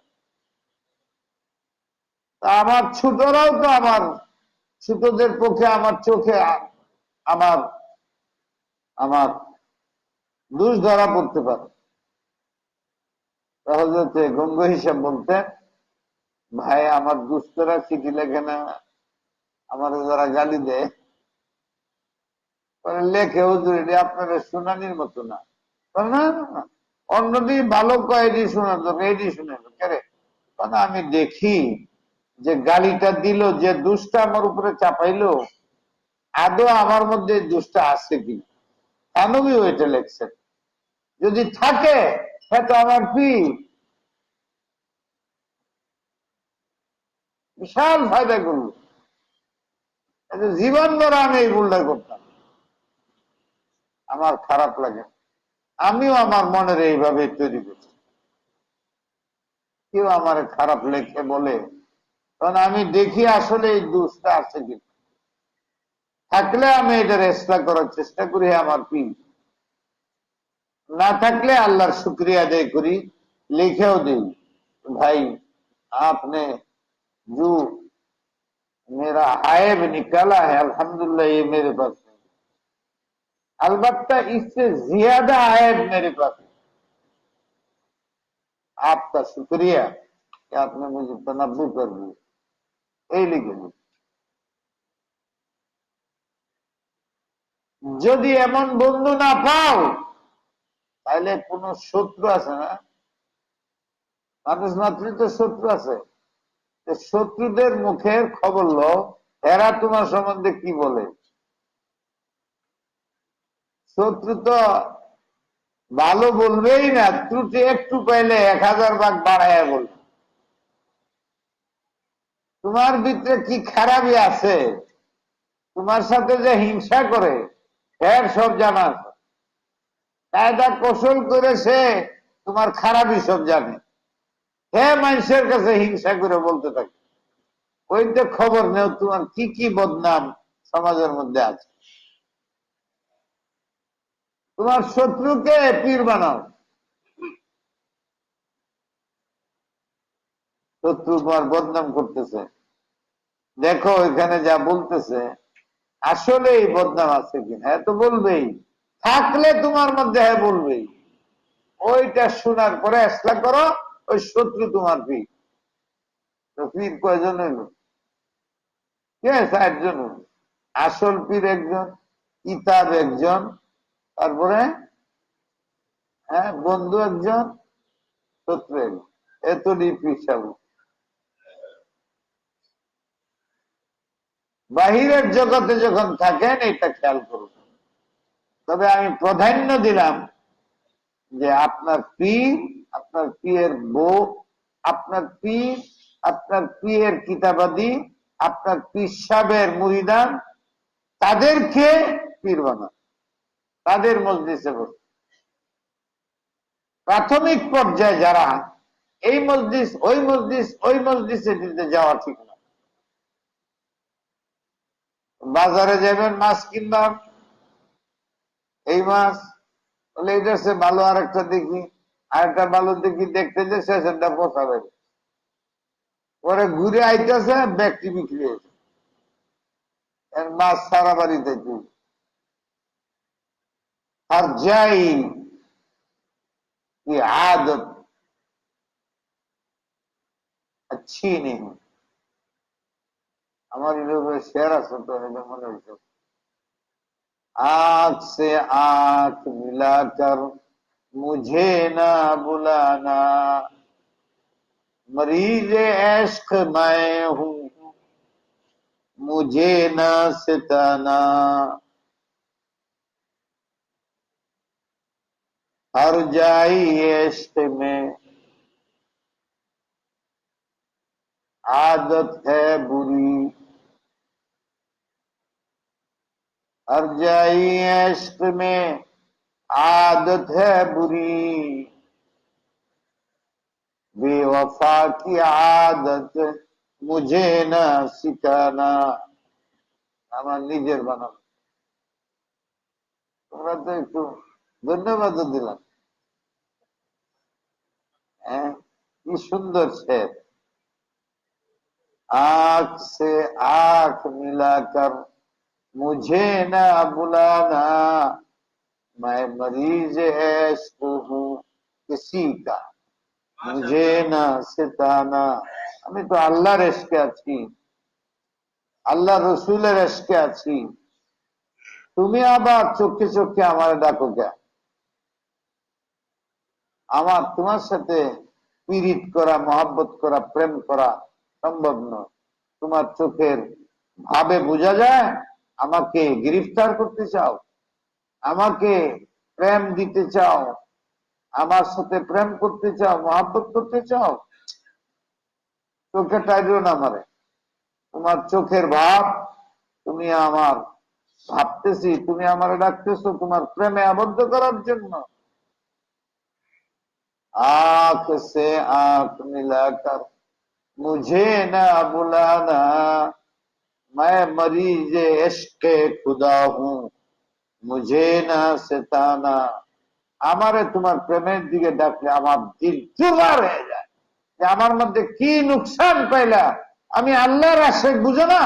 আমার ছোটরাও তো আমার ছোটদের পক্ষে আমার চোখে আমার আমার দোষ ধরা পড়তে পারে। তাহলে গঙ্গ হিসাব বলতে, ভাই আমার দুস্থরা চিঠি লেখে না, আমার যারা গালি দেয় লেখে, হুজুর এটি আপনার শুনানির মতো না। না না, অন্যটি ভালো কয়, এটি শোনার দরকার, এটি শুনে কেরে। কারণ আমি দেখি যে গালিটা দিল, যে দুষ্টা আমার উপরে চাপাইলো, আদৌ আমার মধ্যে দুষ্টা আছে কিনা। থানবী ওইটা লেখছেন, যদি থাকে হ্যাঁ তো আমার পীর বিশাল ফায়দা করবো। জীবন ধরে আমি এই ভুলটা করতাম, আমার খারাপ লাগে। আমিও আমার মনের এইভাবে তৈরি করছি, কেউ আমার খারাপ লেখে বলে, কারণ আমি দেখি আসলে এই দোষটা আছে কিনা। থাকলে আমি এটা রেস্তা করার চেষ্টা করি, আমার পীর। না থাকলে আল্লাহর শুক্রিয়া আদায় করি, লিখেও দিই, भाई आपने जो मेरा आयब निकाला है अल्हम्दुलिल्लाह, ये मेरे पास है, अलबत्ता इससे ज्यादा आयब मेरे पास है, आपका शुक्रिया कि आपने मुझे तनब्बु कर दी, এই লিখে দিই। যদি এমন বন্ধু না পাও, তাহলে কোন শত্রু আছে না? মানুষ মাত্রই তো শত্রু আছে। শত্রুদের মুখের খবর লো, এরা তোমার সম্বন্ধে কি বলে। শত্রু তো ভালো বলবেই না, ত্রুটি একটু পাইলে 1000 ভাগ বাড়াইয়া বলবে। তোমার ভিতরে কি খারাপই আছে, তোমার সাথে যে হিংসা করে, এর সব জানা আছে। কায়দা কৌশল করে সে তোমার খারাপই সব জানে, হ্যাঁ মানুষের কাছে হিংসা করে বলতে থাকে। ওইটা খবর নেও তোমার কি কি বদনাম সমাজের মধ্যে আছে। তোমার শত্রুকে পীর বানাও। শত্রু তোমার বদনাম করতেছে, দেখো এখানে যা বলতেছে আসলে এই বদনাম আছে কিনা। হ্যাঁ তো বলবেই, থাকলে তোমার মধ্যে হ্যাঁ বলবেই। ওইটা শোনার পরে আসলা করো, ওই শত্রু তোমার পীর। তো পীর কয়জন হইল? কে? 60 জন। আসল পীর একজন, কিতাব একজন, তারপরে হ্যাঁ বন্ধু একজন, শত্রু একজন, এতটি পীর সাবু। বাহিরের জগতে যখন থাকেন এটা খেয়াল করুন। তবে আমি প্রাধান্য দিলাম যে আপনার পীর, আপনার পীরের বউ, আপনার পীর, আপনার পীরের কিতাবাদি, আপনার পীর সাহেবের মুরিদান, তাদেরকে পীর বানান, তাদের মজলিসে বসে। প্রাথমিক পর্যায়ে যারা এই মসজিদ ওই মসজিদ ওই মসজিদে দিতে যাওয়া ঠিক না। বাজারে যাবেন মাছ কিনবা, এই মাছ বলে এটা সে ভালো, আরেকটা দেখি, আরেকটা ভালো দেখি, দেখতে যে শেষেরটা পচাবে, পরে ঘুরে আইতেছে ব্যক্তি বিক্রি হয়েছে, মাছ সারা বাড়িতে আর যাই की आदत अच्छी नहीं। हमारी लोग शेर सुनते हैं जो मन हो, आंख से आंख मिलाकर मुझे ना बुलाना, मरीज इश्क मैं हूं मुझे ना सिताना, हर जाई इश्क में आदत है बुरी, हर जाई इश्क में आदत है बुरी, बेवफा की आदत मुझे ना सिखाना। আমার নিজের বানানো। তোমরা তো একটু ধন্যবাদ দিলাম। হ্যাঁ, কি সুন্দর শের। आंख से आंख मिलाकर मुझे ना बुलाना, मैं मरीज इश्क हूँ किसी का मुझे ना सिताना। আমি তো আল্লাহর ইশকে আছি, আল্লাহ রসুলের ইশকে আছি, তুমি আবার চোখে চোখে আমার ডাকো কেন? আমার তোমার সাথে পীড়িত করা, মহব্বত করা, প্রেম করা সম্ভব নয়। তোমার চোখের ভাবে বোঝা যায় আমাকে গ্রেফতার করতে চাও, আমাকে প্রেম দিতে চাও, আমার সাথে প্রেম করতে চাও, মহব্বত করতে চাও, চোখে টাইরো না মারে। তোমার চোখের ভাব, তুমি আমার ভাবতেছি, তুমি আমার ডাকতেছো তোমার প্রেমে আবদ্ধ করার জন্য। आंख से आंख मिलाकर मुझे ना बुलाना, मैं मरीज इश्क खुदा हूँ मुझे ना सिताना। আমারে তোমার প্রেমের দিকে ডাকলে আমার দিল জোগাড় হয়ে যায় যে আমার মধ্যে কি নুকসান পাইলা, আমি আল্লাহর আশেক বুঝো না,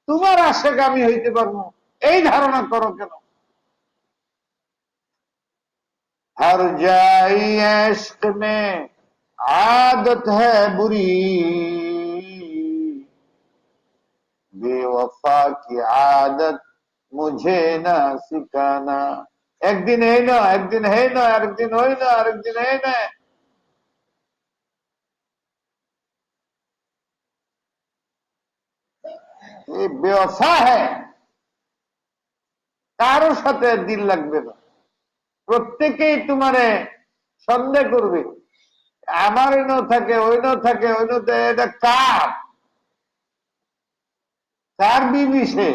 তোমার আশেক আমি হইতে পারবো এই ধারণা করো কেন? हर जाई इश्क में आदत है बुरी, बेवफा की आदत मुझे ना सिखाना। একদিন এই না, একদিন হে না, আরেকদিন হই না, আরেকদিন হে না। ये बेवफा है, কারো সাথে দিল লাগবে না, প্রত্যেকেই তোমারে সন্দেহ করবে, আমার ন থাকে ওই ন থাকে ওই ন, এটা কার কার বিবি সে,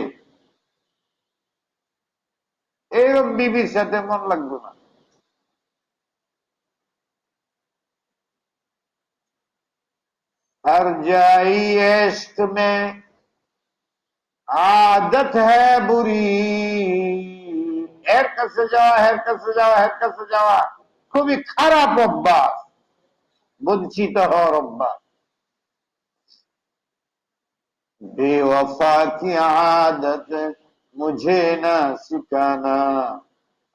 এইরকম বিবির সাথে মন লাগবে না। हर जाई इश्क में आदत है बुरी, এর কাছে যাওয়া, এর কাছে যাওয়া, এর কাছে যাওয়া খুবই খারাপ অভ্যাস, বঞ্চিত হওয়ার অভ্যাস। बेवफा की आदत मुझे ना सिखाना।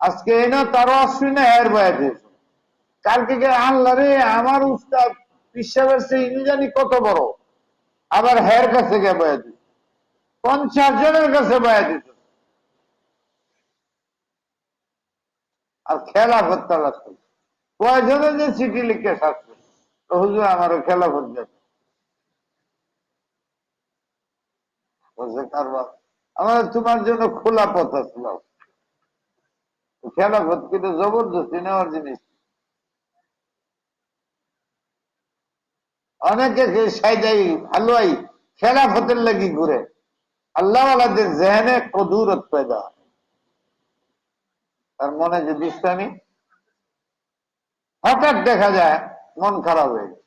আজকে এই না তার অশ্বিনে হের বয়ে দিয়েছে, কালকে আল্লাহ রে আমার উস্তাদ পিসাবের সে ইনি জানি কত বড়, আবার হের কাছে গিয়ে বয়ে দিচ্ছে, 50 জনের কাছে বয়ে দিচ্ছে, আর খেলা করতে লাগছে। কয়জনে যে চিঠি লিখে থাকছে, হুজুর আমার খেলা করতে, বলছে কারবার আমাদের তোমার জন্য খোলা পথ আসলো। খেলাফত কিন্তু জবরদস্তি নেওয়ার জিনিস। অনেকে সাইদাই হালুয়াই খেলাফতের লাগি ঘুরে, আল্লাহ আল্লাহদের জেহেনে কদুরত পয়দা, তার মনে যে ইসলামী, হঠাৎ দেখা যায় মন খারাপ হয়ে গেছে।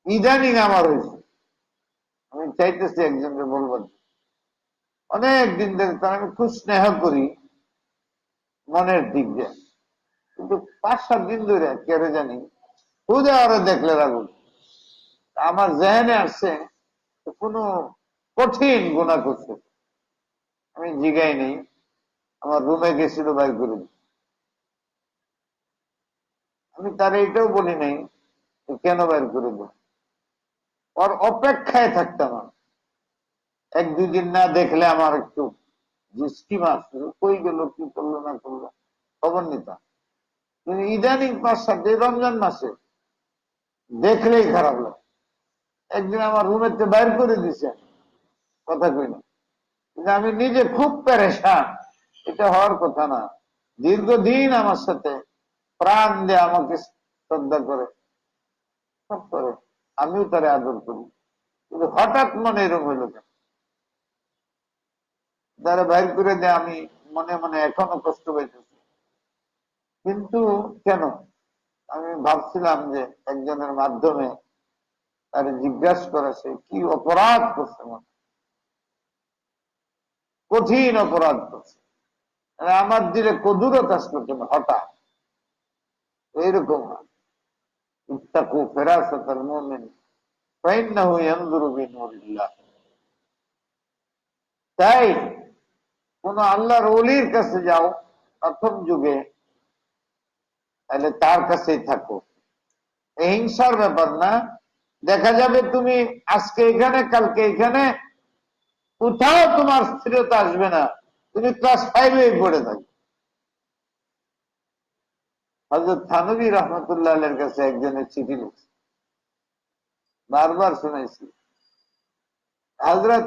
ইদানিং আমার হয়েছে, আমি চাইতেছি একজনকে বলবেন, অনেক দিন ধরে তার আমি খুব স্নেহ করি মনের দিক দিয়ে, কিন্তু 5-7 দিন ধরে কেড়ে জানি খুদে আরো দেখলে রাখুন আমার জেহেনে আসছে কোনো কঠিন গুণা করছে। আমি জিগাই নেই, আমার রুমে গেছিল বাইর করে, আমি তার এইটাও বলি নাই কেন বাইর করে দেব, ওর অপেক্ষায় থাকতাম। 1-2 দিন না দেখলে আমার একটু স্কিম আসছিল, কই গেল, কি করলো না করলো খবর নিতাম। কিন্তু ইদানিং 5-7 দিন রমজান মাসে দেখলেই খারাপ লাগে। একদিন আমার রুমের বাইর করে দিছে, কথা কই না, কিন্তু আমি নিজে খুব পেরেশান। এটা হওয়ার কথা না। দীর্ঘদিন আমার সাথে প্রাণ দিয়ে আমাকে শ্রদ্ধা করে সব করে, আমিও তারে আদর করি, কিন্তু হঠাৎ মনে এরকম হইল কেন, তারা বাইর করে দেয়। আমি মনে মনে এখনো কষ্ট পাইতেছি, কিন্তু কেন আমি ভাবছিলাম যে একজনের মাধ্যমে তারে জিজ্ঞাসা করে সে কি অপরাধ করছে, কঠিন অপরাধ করছে, আমার দিলে কদুরত আসলো কেন হঠাৎ, এইরকম না। ইত্তাকু ফিরাসাতাল মুমিন ফাইন্নাহু ইয়ানজুরু বিনুরিল্লাহ। তাই কোন আল্লাহর ওলির কাছে যাও প্রথম যুগে, তাহলে তার কাছেই থাকো। হিংসার ব্যাপার না। দেখা যাবে তুমি আজকে এখানে কালকে এখানে, কোথাও তোমার স্থিরতা আসবে না, তুমি ক্লাস 5-এ পড়ে থাকবে। হযরত থানভী রহমতুল্লাহ আলাইহির কাছে একজনের চিঠি লিখছে, बार-बार सुनाइছি, हजरत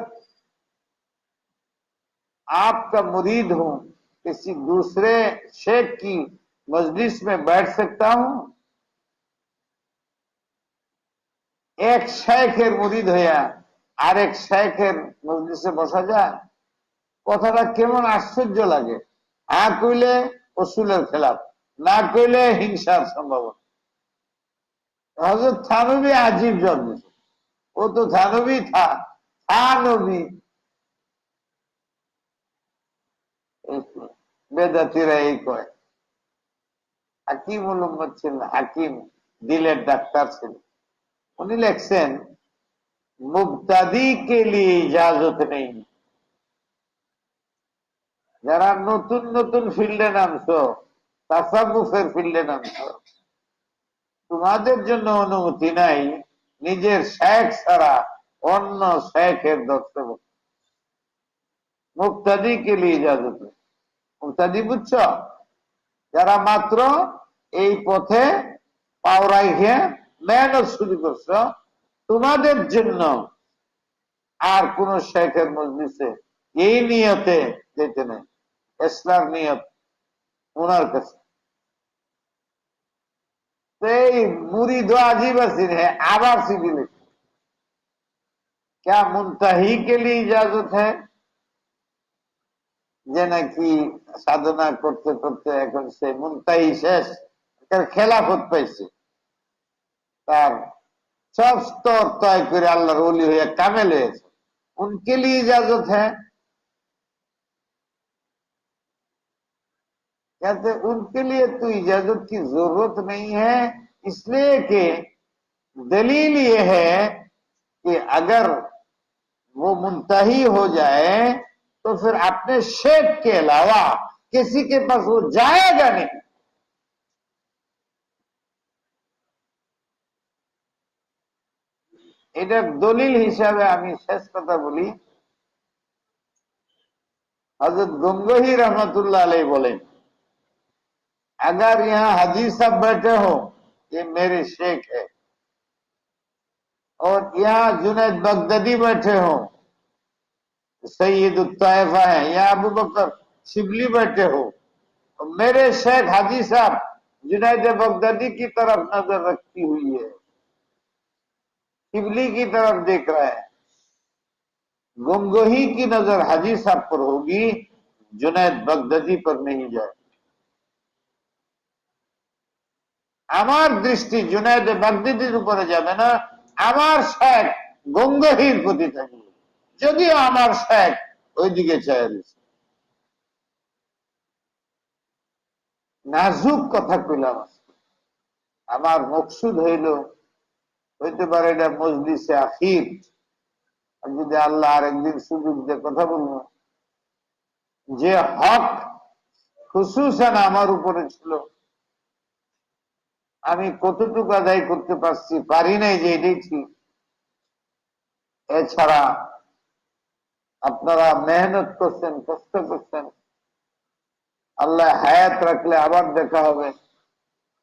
आपका मुरीद हूं, किसी दूसरे शेख की मजलिस में बैठ सकता हूं? एक शेखेर मुरीद হইয়া আরেক শেখের মজলিসে বসা যায়? কথাটা কেমন আশ্চর্য লাগে। হ্যাঁ কইলে উসুলের খেলাফ, না কইলে হিংসার সম্ভাবনা। হযরত থানভী আজীব জন্ম, ও তো থানভী থা, থানভী। বেদাতিরা এই কয়। হাকিম উম্মত ছিলেন, হাকিম দিলের ডাক্তার ছিলেন। উনি লেখছেন মুবতাদি কে লিয়ে ইজাজত নেই। যারা নতুন নতুন ফিল্ডে নামছো, তাসাউফের ফিল্ডে নামছো, তোমাদের জন্য অনুমতি নাই নিজের শেখ ছাড়া অন্য শেখের দর্শক। মুবতাদি কে লিয়ে ইজাজত নেই। মুবতাদি বুঝছ? যারা মাত্র এই পথে পাওরাই খেয়ে মেহনত শুরু করছো, তোমাদের জন্য আর কোন শেখের মজলিসে এই নিয়তে যেতে নেই, ইসলাম নিয়ত ওনার কাছে। এই মুরিদ अजीब असीर है, आवाज सीधी लिखी। क्या मुंतही के लिए इजाजत है? যে নাকি সাধনা করতে করতে এখন সে মুনতাহি শেষ, তার খেলাফত পাইছে, তার সব স্তর তয় করে আল্লাহর ওলি হয়ে কামেল হয়েছে, उनके लिए इजाजत है? कहते उनके लिए तो इजाजत की जरूरत नहीं है, इसलिए कि दलील ये है कि अगर वो मुंतही हो जाए तो फिर अपने शेख के अलावा किसी के पास वो जाएगा नहीं। এটার দলিল হিসাবে আমি শেষ কথা বলি, हजरत गंगोही रहमतुल्लाह अलैह बोले, अगर यहाँ हाजी साहब बैठे हो, ये मेरे शेख है, और यहाँ जुनैद बगदादी बैठे हो, सैयद तैयफा है, या अबू बकर शिबली बैठे हो, तो मेरे शेख हाजी साहब जुनैद बगदादी की तरफ नजर रखती हुई है, शिबली की तरफ देख रहा है। गुमगोही की नजर हाजी साहब पर होगी, जुनैद बगदादी पर नहीं जाए। আমার দৃষ্টি জুনায়েদ বাগদাদির উপরে যাবে না, আমার শেখ গঙ্গোহীর প্রতি থাকবে, যদিও আমার শেখ ওইদিকে চায় দিচ্ছে। নাজুক কথা কইলাম, আমার মকসুদ হইল হইতে পারে এটা মজলিসে আখির, যদি আল্লাহ আরেকদিন সুযোগ দিয়ে কথা বলবো, যে হক খুসুসান আমার উপরে ছিল আমি কতটুকু আদায় করতে পারছি, পারি নাই যে এটাই ঠিক। এছাড়া আপনারা মেহনত করছেন, কষ্ট করছেন, আল্লাহ হায়াত রাখলে আবার দেখা হবে,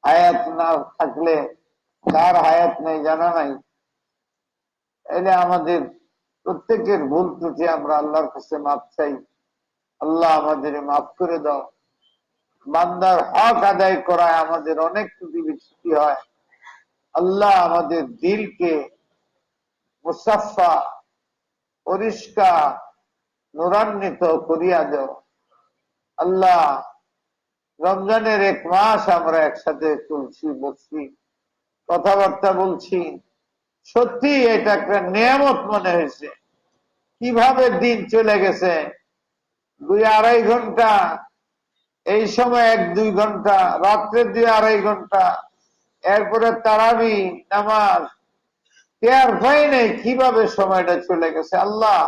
হায়াত না থাকলে কার হায়াত নেই জানা নাই। এলে আমাদের প্রত্যেকের ভুল ত্রুটি আমরা আল্লাহর কাছে মাপ চাই। আল্লাহ আমাদের মাফ করে দাও। বান্দার হক আদায় করায় আমাদের অনেক ত্রুটি বিচ্যুতি হয়। আল্লাহ আমাদের দিলকে মুসাফা, পরিষ্কার, নুরান্বিত করিয়া দাও। আল্লাহ রমজানের এক মাস আমরা একসাথে চলছি, বলছি, কথাবার্তা বলছি, সত্যি এটা একটা নিয়ামত মনে হয়েছে। কিভাবে দিন চলে গেছে, 2-2.5 ঘন্টা, এই সময় 1-2 ঘন্টা, রাত্রে 2-2.5 ঘন্টা, এরপরে তারাবি নামাজ, টের পাই নেই কিভাবে সময়টা চলে গেছে। আল্লাহ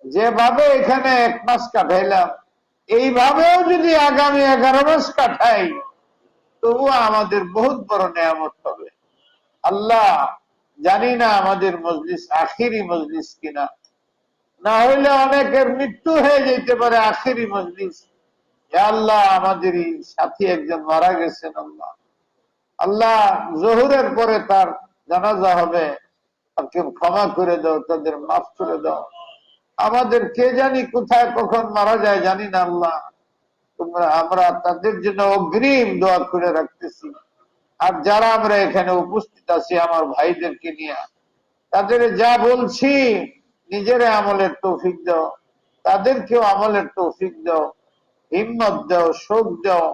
যেভাবে এখানে 1 মাস কাটাইলাম, এইভাবেও যদি আগামী 11 মাস কাটাই, তবুও আমাদের বহুত বড় নিয়ামত হবে। আল্লাহ জানি না আমাদের মজলিস আখিরি মজলিস কিনা, না হইলে অনেকের মৃত্যু হয়ে যেতে পারে আখিরি মজলিস। আল্লাহ আমাদেরই সাথী একজন মারা গেছেন, আল্লাহ আল্লাহ জোহরের পরে তার জানাজা হবে, তাকে ক্ষমা করে দাও, তাদের মাফ করে দাও। আমাদের কে জানি কোথায় কখন মারা যায় জানি না, আল্লাহ আমরা তাদের জন্য অগ্রিম দোয়া করে রাখতেছি। আর যারা আমরা এখানে উপস্থিত আছি আমার ভাইদেরকে নিয়ে, তাদের যা বলছি নিজের আমলের তৌফিক দাও, তাদেরকেও আমলের তৌফিক দাও, হিম্মত দাও, শোক দাও।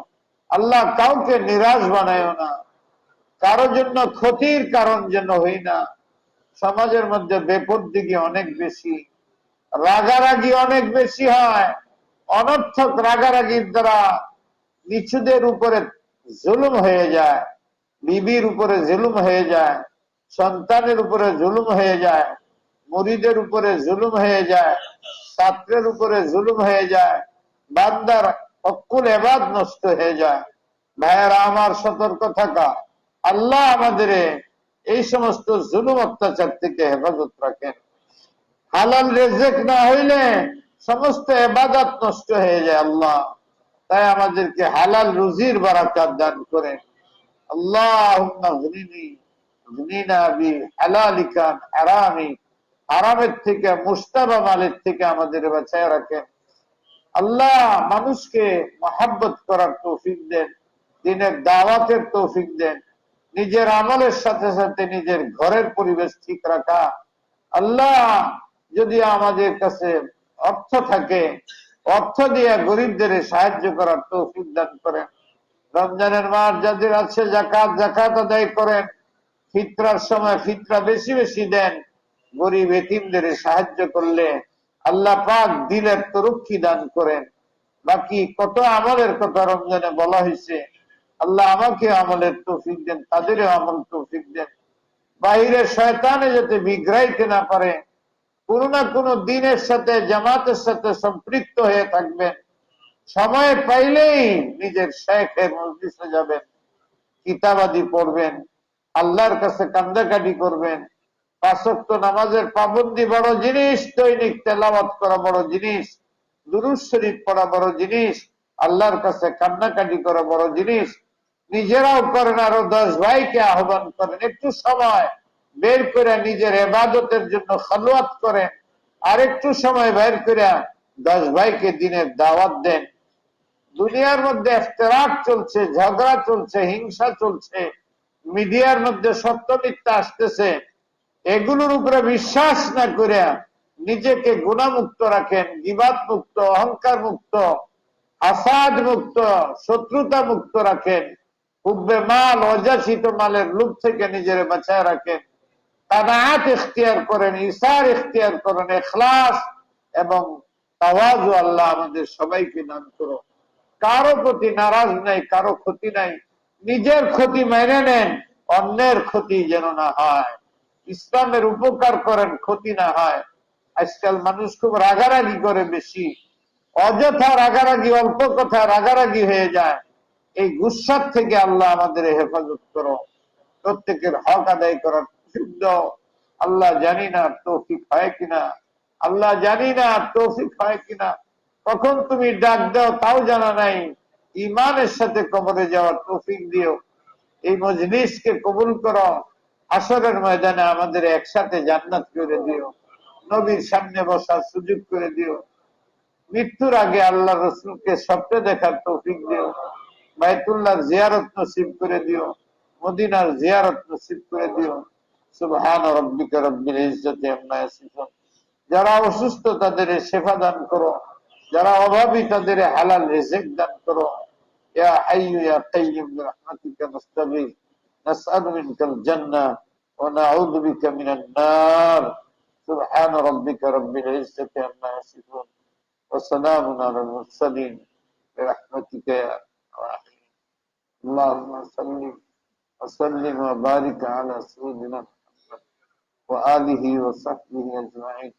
আল্লাহ কাউকে নিরাশ বানায় না, কারো জন্য ক্ষতির কারণ যেন হই না। সমাজের মধ্যে বেপরদিগি অনেক বেশি, রাগারাগি অনেক বেশি হয়। অনর্থক রাগারাগির দ্বারা নিচুদের উপরে জুলুম হয়ে যায়, বিবির উপরে জুলুম হয়ে যায়, সন্তানের উপরে জুলুম হয়ে যায়, মুরিদের উপরে জুলুম হয়ে যায়, ছাত্রের উপরে জুলুম হয়ে যায়, বান্দার অকুল এবাদ নষ্ট হয়ে যায়। ভাইয়েরা আমার, সতর্ক থাকা। আল্লাহ আমাদের এই সমস্ত জুলুম অত্যাচার থেকে হেফাজত রাখেন। হালাল রেজেক না হইলে সমস্ত ইবাদত নষ্ট হয়ে যায় আল্লাহ। তাই আমাদেরকে হালাল রুজির বারাকাত দান করেন। আল্লাহুম্মা গনিনা বিহালালিকা হারামি, হারামের থেকে, মুস্তাবা মালের থেকে আমাদের বাঁচায় রাখেন। আল্লাহ মানুষকে মহব্বত করার তৌফিক দেন, দ্বীনের দাওয়াতের তৌফিক দেন, নিজের আমলের সাথে সাথে নিজের ঘরের পরিবেশ ঠিক রাখা। আল্লাহ যদি আমাদের কাছে অর্থ থাকে, অর্থ দিয়ে গরিবদের সাহায্য করার তৌফিক দান করেন। রমজানের মাস যাদের আছে যাকাত আদায় করেন। ফিতরার সময় ফিতরা বেশি বেশি দেন। গরিব এতিমদের সাহায্য করলে আল্লাহ পাক দিলের তরুক্ষী দান করেন। বাকি কত আমলের কথা রমজানে বলা হয়েছে, আল্লাহ আমাকে আমলের তৌফিক দেন, তাদেরও আমল তৌফিক দেন। বাহিরের শয়তানে যাতে বিগ্রাইতে না পারে, কোন না কোন দিনের সাথে, জামাতের সাথে সম্পৃক্ত হয়ে থাকবেন। সময় পাইলেই নিজের শেখের মজলিসে যাবেন, কিতাবাদি পড়বেন, আল্লাহর কাছে কান্দাকাটি করবেন। 5 ওয়াক্ত নামাজের পাবন্দি বড় জিনিস, দৈনিক তেলাওয়াত করা বড় জিনিস, দুরূদ শরীফ পড়া বড় জিনিস, আল্লাহর কাছে কান্নাকাটি করা বড় জিনিস। নিজেরাও করেন, আরো 10 ভাইকে আহ্বান করেন, একটু সময় বের করে নিজের ইবাদতের জন্য খালওয়াত করেন। আরেকটু সময় বের করে 10 ভাইকে দিনের দাওয়াত দেন। দুনিয়ার মধ্যে ইফতিরাক চলছে, ঝগড়া চলছে, হিংসা চলছে, মিডিয়ার মধ্যে সত্য মিথ্যা আসতেছে, এগুলোর উপরে বিশ্বাস না করে নিজেকে গুণামুক্ত রাখেন, গীবাত মুক্ত, অহংকার মুক্ত, আসাদ মুক্ত, শত্রুতা মুক্ত রাখেন। হুব্বে মাল, অযাচিত মালের লোভ থেকে নিজের বাঁচায় রাখেন। তানাআত ইখতিয়ার করেন, ইসার ইখতিয়ার করেন, ইখলাস এবং তাওয়াজু আল্লাহ আমাদের সবাইকে দান করো। কারো প্রতি নারাজ নাই, কারো ক্ষতি নাই। নিজের ক্ষতি মেনে নেন, অন্যের ক্ষতি যেন না হয়। ইসলামের উপকার করেন, ক্ষতি না হয়। আজকাল মানুষ খুব রাগারাগি করে বেশি, অযথা রাগারাগি, অল্প কথা রাগারাগি হয়ে যায়। এই গুসার থেকে আল্লাহ আমাদের হেফাজত করো, প্রত্যেকের হক আদায় করার শুদ্ধ। আল্লাহ জানি না তৌফিক হয় কিনা, আল্লাহ জানি না তৌফিক হয় কিনা। কখন তুমি ডাক দাও তাও জানা নাই। ইমানের সাথে কবরে যাওয়ার তৌফিক দিও। এই মজলিসকে কবুল করো। আসরের ময়দানে আমাদের একসাথে জান্নাত করে দিও। নবীর সামনে বসার সুযোগ করে দিও। মৃত্যুর আগে আল্লাহ রসুলকে স্বপ্নে দেখার তৌফিক দিও। বাইতুল্লাহ জিয়ারত নসিব করে দিও। মদিনার জিয়ারত নসিব করে দিও। সুবহান রাব্বিকা রাব্বিল ইজ্জাতি আম্মা ইয়াসিফুন। যারা অসুস্থ তাদের শেফা দান করো, যারা অভাবী তাদের হালাল রিজিক দান করো। ইয়া হাইয়্যু ইয়া কাইয়্যুম বিরহমাতিকা নাস্তাগীথ নাসআলু মিনকাল জান্নাহ ওয়া নাউযু বিকা মিনান নার। সুবহান রাব্বিকা রাব্বিল ইজ্জাতি আম্মা ইয়াসিফুন ওয়া সালামুন আলাল মুরসালিন বিরহমাতিকা ইয়া রাহিম। اللهم صل وسلم وبارك على سيدنا محمد وآله وصحبه أجمعين.